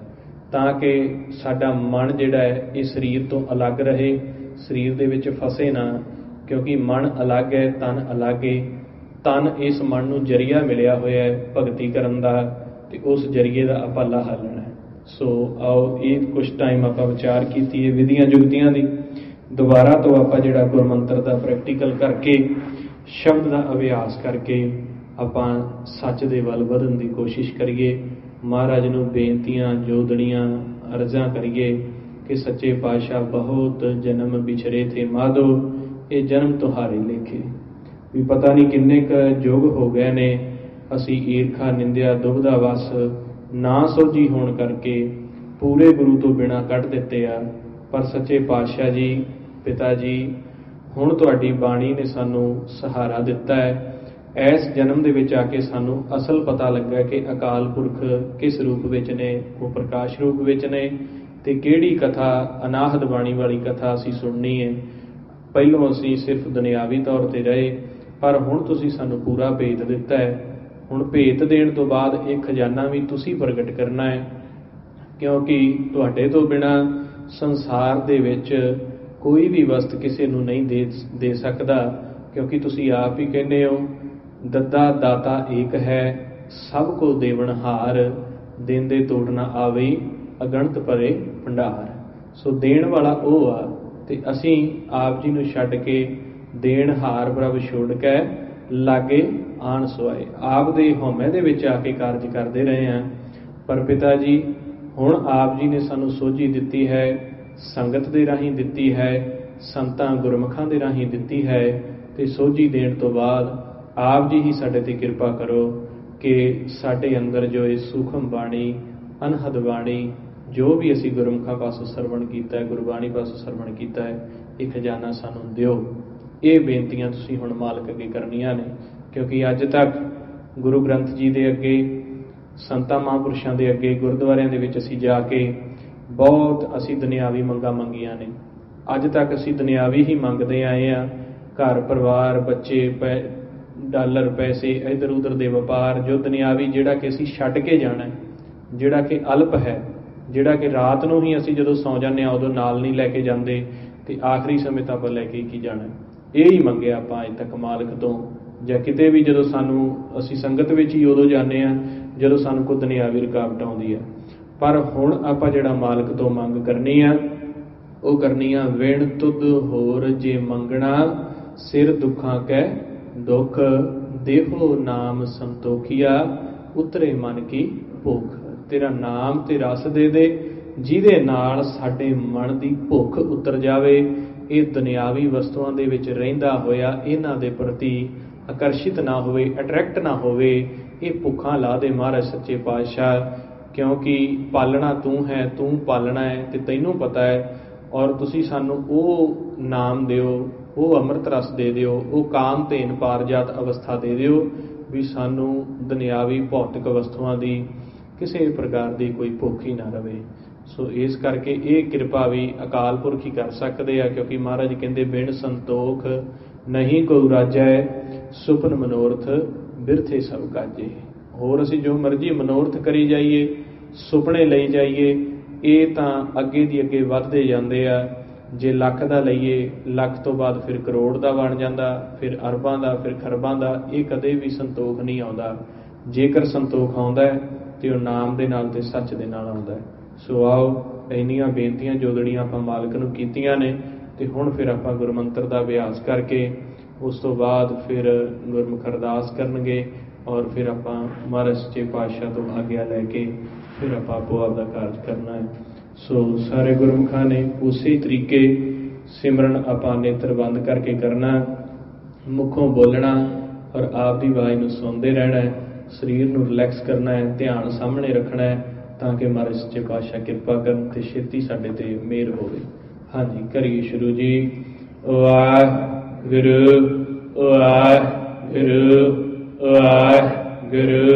ਤਾਂ ਕਿ ਸਾਡਾ ਮਨ ਜਿਹੜਾ ਹੈ ਇਹ ਸਰੀਰ ਤੋਂ ਅਲੱਗ ਰਹੇ, ਸਰੀਰ ਦੇ ਵਿੱਚ ਫਸੇ ਨਾ, ਕਿਉਂਕਿ ਮਨ ਅਲੱਗ ਹੈ, ਤਨ ਅਲੱਗ ਹੈ। ਤਨ ਇਸ ਮਨ ਨੂੰ ਜਰੀਆ ਮਿਲਿਆ ਹੋਇਆ ਹੈ ਭਗਤੀ ਕਰਨ ਦਾ, ਤੇ ਉਸ ਜਰੀਏ ਦਾ ਆਪਾਂ ਲਾਹਾ ਲੈਣਾ ਹੈ। ਸੋ ਆਓ ਇਹ ਕੁਛ ਟਾਈਮ ਆਪਾਂ ਵਿਚਾਰ ਕੀਤੀ ਹੈ ਵਿਧੀਆਂ ਜੁਗਤੀਆਂ ਦੀ। ਦੁਬਾਰਾ ਤੋਂ ਆਪਾਂ ਜਿਹੜਾ ਗੁਰਮੰਤਰ ਦਾ ਪ੍ਰੈਕਟੀਕਲ ਕਰਕੇ, ਸ਼ਬਦ ਦਾ ਅਭਿਆਸ ਕਰਕੇ ਆਪਾਂ ਸੱਚ ਦੇ ਵੱਲ ਵਧਣ ਦੀ ਕੋਸ਼ਿਸ਼ ਕਰੀਏ। ਮਹਾਰਾਜ ਨੂੰ ਬੇਨਤੀਆਂ ਜੋਦੜੀਆਂ ਅਰਜ਼ਾਂ ਕਰੀਏ ਕਿ ਸੱਚੇ ਪਾਤਸ਼ਾਹ ਬਹੁਤ ਜਨਮ ਵਿਛਰੇ ਥੇ ਮਾਧੋ, ਇਹ ਜਨਮ ਤੁਹਾਰੇ ਲੇਖੇ। ਵੀ ਪਤਾ ਨਹੀਂ ਕਿੰਨੇ ਕੁ ਯੁੱਗ ਹੋ ਗਏ ਨੇ ਅਸੀਂ ਈਰਖਾ ਨਿੰਦਿਆ ਦੁਬਦਾ ਵਸ ਨਾ ਸੋਝੀ ਹੋਣ ਕਰਕੇ ਪੂਰੇ ਗੁਰੂ ਤੋਂ ਬਿਨਾਂ ਕੱਢ ਦਿੱਤੇ ਆ। ਪਰ ਸੱਚੇ ਪਾਤਸ਼ਾਹ ਜੀ, ਪਿਤਾ ਜੀ, ਹੁਣ ਤੁਹਾਡੀ ਬਾਣੀ ਨੇ ਸਾਨੂੰ ਸਹਾਰਾ ਦਿੱਤਾ ਹੈ। ਇਸ ਜਨਮ ਦੇ ਵਿੱਚ ਆ ਕੇ ਸਾਨੂੰ ਅਸਲ ਪਤਾ ਲੱਗਾ ਕਿ ਅਕਾਲ ਪੁਰਖ ਕਿਸ ਰੂਪ ਵਿੱਚ ਨੇ, ਉਹ ਪ੍ਰਕਾਸ਼ ਰੂਪ ਵਿੱਚ ਨੇ, ਤੇ ਕਿਹੜੀ ਕਥਾ ਅਨਾਹਦ ਬਾਣੀ ਵਾਲੀ ਕਥਾ ਅਸੀਂ ਸੁਣਨੀ ਹੈ। ਪਹਿਲੋਂ ਅਸੀਂ ਸਿਰਫ ਦੁਨਿਆਵੀ ਤੌਰ ਤੇ ਰਹੇ, ਪਰ ਹੁਣ ਤੁਸੀਂ ਸਾਨੂੰ ਪੂਰਾ ਭੇਤ ਦਿੱਤਾ ਹੈ। ਹੁਣ ਭੇਤ ਦੇਣ ਤੋਂ ਬਾਅਦ ਇਹ ਖਜ਼ਾਨਾ ਵੀ ਤੁਸੀਂ ਪ੍ਰਗਟ ਕਰਨਾ ਹੈ, ਕਿਉਂਕਿ ਤੁਹਾਡੇ ਤੋਂ ਬਿਨਾਂ ਸੰਸਾਰ ਦੇ ਵਿੱਚ ਕੋਈ ਵੀ ਵਸਤ ਕਿਸੇ ਨੂੰ ਨਹੀਂ ਦੇ ਸਕਦਾ, ਕਿਉਂਕਿ ਤੁਸੀਂ ਆਪ ਹੀ ਕਹਿੰਦੇ ਹੋ ਦੱਦਾ ਦਾਤਾ ਏਕ ਹੈ, ਸਭ ਕੋ ਦੇਵਨਹਾਰ, ਦੇਂਦੇ ਤੋੜ ਨਾ ਆਵੇ ਅਗਣਤ ਭਰੇ ਭੰਡਾਰ। ਸੋ ਦੇਣ ਵਾਲਾ ਉਹ ਆ, ਤੇ ਅਸੀਂ ਆਪ ਜੀ ਨੂੰ ਛੱਡ ਕੇ ਦੇਣਹਾਰ ਪ੍ਰਭ ਛੋੜ ਕੇ ਲਾਗੇ ਆਣ ਸੋਏ, ਆਪ ਦੇ ਹਉਮੈ ਦੇ ਵਿੱਚ ਆ ਕੇ ਕਾਰਜ ਕਰਦੇ ਰਹੇ ਹਾਂ। ਪਰ ਪਿਤਾ ਜੀ, ਹੁਣ ਆਪ ਜੀ ਨੇ ਸਾਨੂੰ ਸੋਝੀ ਦਿੱਤੀ ਹੈ, ਸੰਗਤ ਦੇ ਰਾਹੀਂ ਦਿੱਤੀ ਹੈ, ਸੰਤਾਂ ਗੁਰਮੁਖਾਂ ਦੇ ਰਾਹੀਂ ਦਿੱਤੀ ਹੈ, ਤੇ ਸੋਝੀ ਦੇਣ ਤੋਂ ਬਾਅਦ ਆਪ ਜੀ ਹੀ ਸਾਡੇ ਤੇ ਕਿਰਪਾ ਕਰੋ ਕਿ ਸਾਡੇ ਅੰਦਰ ਜੋ ਇਹ ਸੂਖਮ ਬਾਣੀ, ਅਨਹਦ ਬਾਣੀ, ਜੋ ਵੀ ਅਸੀਂ ਗੁਰਮੁਖਾਂ ਪਾਸੋਂ ਸਰਵਣ ਕੀਤਾ ਹੈ, ਗੁਰਬਾਣੀ ਪਾਸੋਂ ਸਰਵਣ ਕੀਤਾ ਹੈ, ਇਹ ਖਜ਼ਾਨਾ ਸਾਨੂੰ ਦਿਓ। ਇਹ ਬੇਨਤੀਆਂ ਤੁਸੀਂ ਹੁਣ ਮਾਲਕ ਅੱਗੇ ਕਰਨੀਆਂ ਨੇ, ਕਿਉਂਕਿ ਅੱਜ ਤੱਕ ਗੁਰੂ ਗ੍ਰੰਥ ਜੀ ਦੇ ਅੱਗੇ, ਸੰਤਾਂ ਮਹਾਂਪੁਰਸ਼ਾਂ ਦੇ ਅੱਗੇ, ਗੁਰਦੁਆਰਿਆਂ ਦੇ ਵਿੱਚ ਅਸੀਂ ਜਾ ਕੇ ਬਹੁਤ ਅਸੀਂ ਦੁਨਿਆਵੀ ਮੰਗਾਂ ਮੰਗੀਆਂ ਨੇ। ਅੱਜ ਤੱਕ ਅਸੀਂ ਦੁਨਿਆਵੀ ਹੀ ਮੰਗਦੇ ਆਏ ਹਾਂ, ਘਰ ਪਰਿਵਾਰ, ਬੱਚੇ, ਡਾਲਰ, ਪੈਸੇ, ਇੱਧਰ ਉੱਧਰ ਦੇ ਵਪਾਰ, ਜੋ ਦੁਨਿਆਵੀ ਜਿਹੜਾ ਕਿ ਅਸੀਂ ਛੱਡ ਕੇ ਜਾਣਾ ਹੈ, ਜਿਹੜਾ ਕਿ ਅਲਪ ਹੈ, ਜਿਹੜਾ ਕਿ ਰਾਤ ਨੂੰ ਹੀ ਅਸੀਂ ਜਦੋਂ ਸੌਂ ਜਾਂਦੇ ਹਾਂ ਉਦੋਂ ਨਾਲ ਨਹੀਂ ਲੈ ਕੇ ਜਾਂਦੇ, ਤੇ ਆਖਰੀ ਸਮੇਂ ਤਾਂ ਆਪਾਂ ਲੈ ਕੇ ਕੀ ਜਾਣਾ। ਇਹ ਹੀ ਮੰਗਿਆ ਆਪਾਂ ਅੱਜ ਤੱਕ ਮਾਲਕ ਤੋਂ, ਜਾਂ ਕਿਤੇ ਵੀ ਜਦੋਂ ਸਾਨੂੰ, ਅਸੀਂ ਸੰਗਤ ਵਿੱਚ ਹੀ ਉਦੋਂ ਜਾਂਦੇ ਹਾਂ ਜਦੋਂ ਸਾਨੂੰ ਕੋਈ ਦੁਨਿਆਵੀ ਰੁਕਾਵਟ ਆਉਂਦੀ ਹੈ। ਪਰ ਹੁਣ ਆਪਾਂ ਜਿਹੜਾ ਮਾਲਕ ਤੋਂ ਮੰਗ ਕਰਨੀ ਆ, ਉਹ ਕਰਨੀ ਆ ਵਿਣ ਤੁਧ ਹੋਰ ਜੇ ਮੰਗਣਾ, ਸਿਰ ਦੁੱਖਾਂ ਕੈ ਦੁੱਖ, ਦੇਹੋ ਨਾਮ ਸੰਤੋਖੀਆ, ਉਤਰੇ ਮਨ ਕੀ ਭੁੱਖ। ਤੇਰਾ ਨਾਮ ਤੇ ਰਸ ਦੇ ਦੇ, ਜਿਹਦੇ ਨਾਲ ਸਾਡੇ ਮਨ ਦੀ ਭੁੱਖ ਉਤਰ ਜਾਵੇ। ਇਹ ਦੁਨਿਆਵੀ ਵਸਤੂਆਂ ਦੇ ਵਿੱਚ ਰਹਿੰਦਾ ਹੋਇਆ ਇਹਨਾਂ ਦੇ ਪ੍ਰਤੀ ਆਕਰਸ਼ਿਤ ਨਾ ਹੋਵੇ, ਅਟਰੈਕਟ ਨਾ ਹੋਵੇ। ਇਹ ਭੁੱਖਾਂ ਲਾ ਦੇ ਮਹਾਰਾਜ ਸੱਚੇ ਪਾਤਸ਼ਾਹ, ਕਿਉਂਕਿ ਪਾਲਣਾ ਤੂੰ ਹੈ, ਤੂੰ ਪਾਲਣਾ ਹੈ, ਤੇ ਤੈਨੂੰ ਪਤਾ ਹੈ। ਔਰ ਤੁਸੀਂ ਸਾਨੂੰ ਉਹ ਨਾਮ ਦਿਓ, ਉਹ ਅੰਮ੍ਰਿਤ ਰਸ ਦੇ ਦਿਓ, ਉਹ ਕਾਮ ਧੇਨ ਪਾਰਜਾਤ ਅਵਸਥਾ ਦੇ ਦਿਓ, ਵੀ ਸਾਨੂੰ ਦੁਨਿਆਵੀ ਭੌਤਿਕ ਵਸਤੂਆਂ ਦੀ ਕਿਸੇ ਪ੍ਰਕਾਰ ਦੀ ਕੋਈ ਭੁੱਖ ਹੀ ਨਾ ਰਵੇ। ਸੋ ਇਸ ਕਰਕੇ ਇਹ ਕਿਰਪਾ ਵੀ ਅਕਾਲ ਪੁਰਖ ਹੀ ਕਰ ਸਕਦੇ ਆ, ਕਿਉਂਕਿ ਮਹਾਰਾਜ ਕਹਿੰਦੇ ਬਿਨ ਸੰਤੋਖ ਨਹੀਂ ਕੋਈ ਰਾਜੈ, ਸੁਪਨ ਮਨੋਰਥ ਬਿਰਥੇ ਸਭ ਕਾਜੇ। ਹੋਰ ਅਸੀਂ ਜੋ ਮਰਜ਼ੀ ਮਨੋਰਥ ਕਰੀ ਜਾਈਏ, ਸੁਪਨੇ ਲਈ ਜਾਈਏ, ਇਹ ਤਾਂ ਅੱਗੇ ਦੀ ਅੱਗੇ ਵੱਧਦੇ ਜਾਂਦੇ ਆ। ਜੇ ਲੱਖ ਦਾ ਲਈਏ, ਲੱਖ ਤੋਂ ਬਾਅਦ ਫਿਰ ਕਰੋੜ ਦਾ ਬਣ ਜਾਂਦਾ, ਫਿਰ ਅਰਬਾਂ ਦਾ, ਫਿਰ ਖਰਬਾਂ ਦਾ। ਇਹ ਕਦੇ ਵੀ ਸੰਤੋਖ ਨਹੀਂ ਆਉਂਦਾ। ਜੇਕਰ ਸੰਤੋਖ ਆਉਂਦਾ ਹੈ ਤੇ ਉਹ ਨਾਮ ਦੇ ਨਾਲ ਤੇ ਸੱਚ ਦੇ ਨਾਲ ਆਉਂਦਾ ਹੈ। ਸੋ ਆਓ, ਇੰਨੀਆਂ ਬੇਨਤੀਆਂ ਜੋਦੜੀਆਂ ਆਪਾਂ ਮਾਲਕ ਨੂੰ ਕੀਤੀਆਂ ਨੇ, ਤੇ ਹੁਣ ਫਿਰ ਆਪਾਂ ਗੁਰਮੰਤਰ ਦਾ ਅਭਿਆਸ ਕਰਕੇ ਉਸ ਤੋਂ ਬਾਅਦ ਫਿਰ ਗੁਰਮੁਖ ਅਰਦਾਸ ਕਰਨਗੇ, ਔਰ ਫਿਰ ਆਪਾਂ ਮਹਾਰਾਜ ਸੱਚੇ ਪਾਤਸ਼ਾਹ ਤੋਂ ਆਗਿਆ ਲੈ ਕੇ ਫਿਰ ਆਪਾਂ ਆਪੋ ਆਪ ਦਾ ਕਾਰਜ ਕਰਨਾ ਹੈ। सो सारे गुरमुखां ने उसी तरीके सिमरन आपां नेत्र बंद करके करना, मुखों बोलना और आप दी आवाज़ नूं सुनते रहना है, शरीर नूं रिलैक्स करना है, ध्यान सामने रखना है ताकि महाराज सच्चे पातशाह किरपा करन ते छेती साडे ते मेहर होवे। हाँ जी, करिए शुरू जी। वाहिगुरू वाहिगुरू वाहिगुरू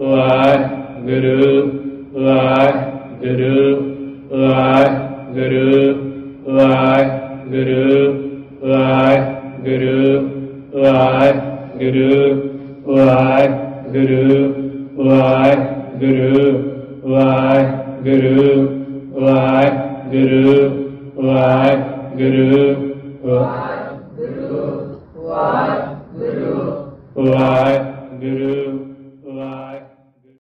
वाहिगुरू वाहिगुरू वाहिगुरू वाहिगुरू वाहिगुरू वाहिगुरू वाहिगुरू वाहिगुरू वाहिगुरू वाहिगुरू वाहिगुरू वाहिगुरू वाहिगुरू वाहिगुरू।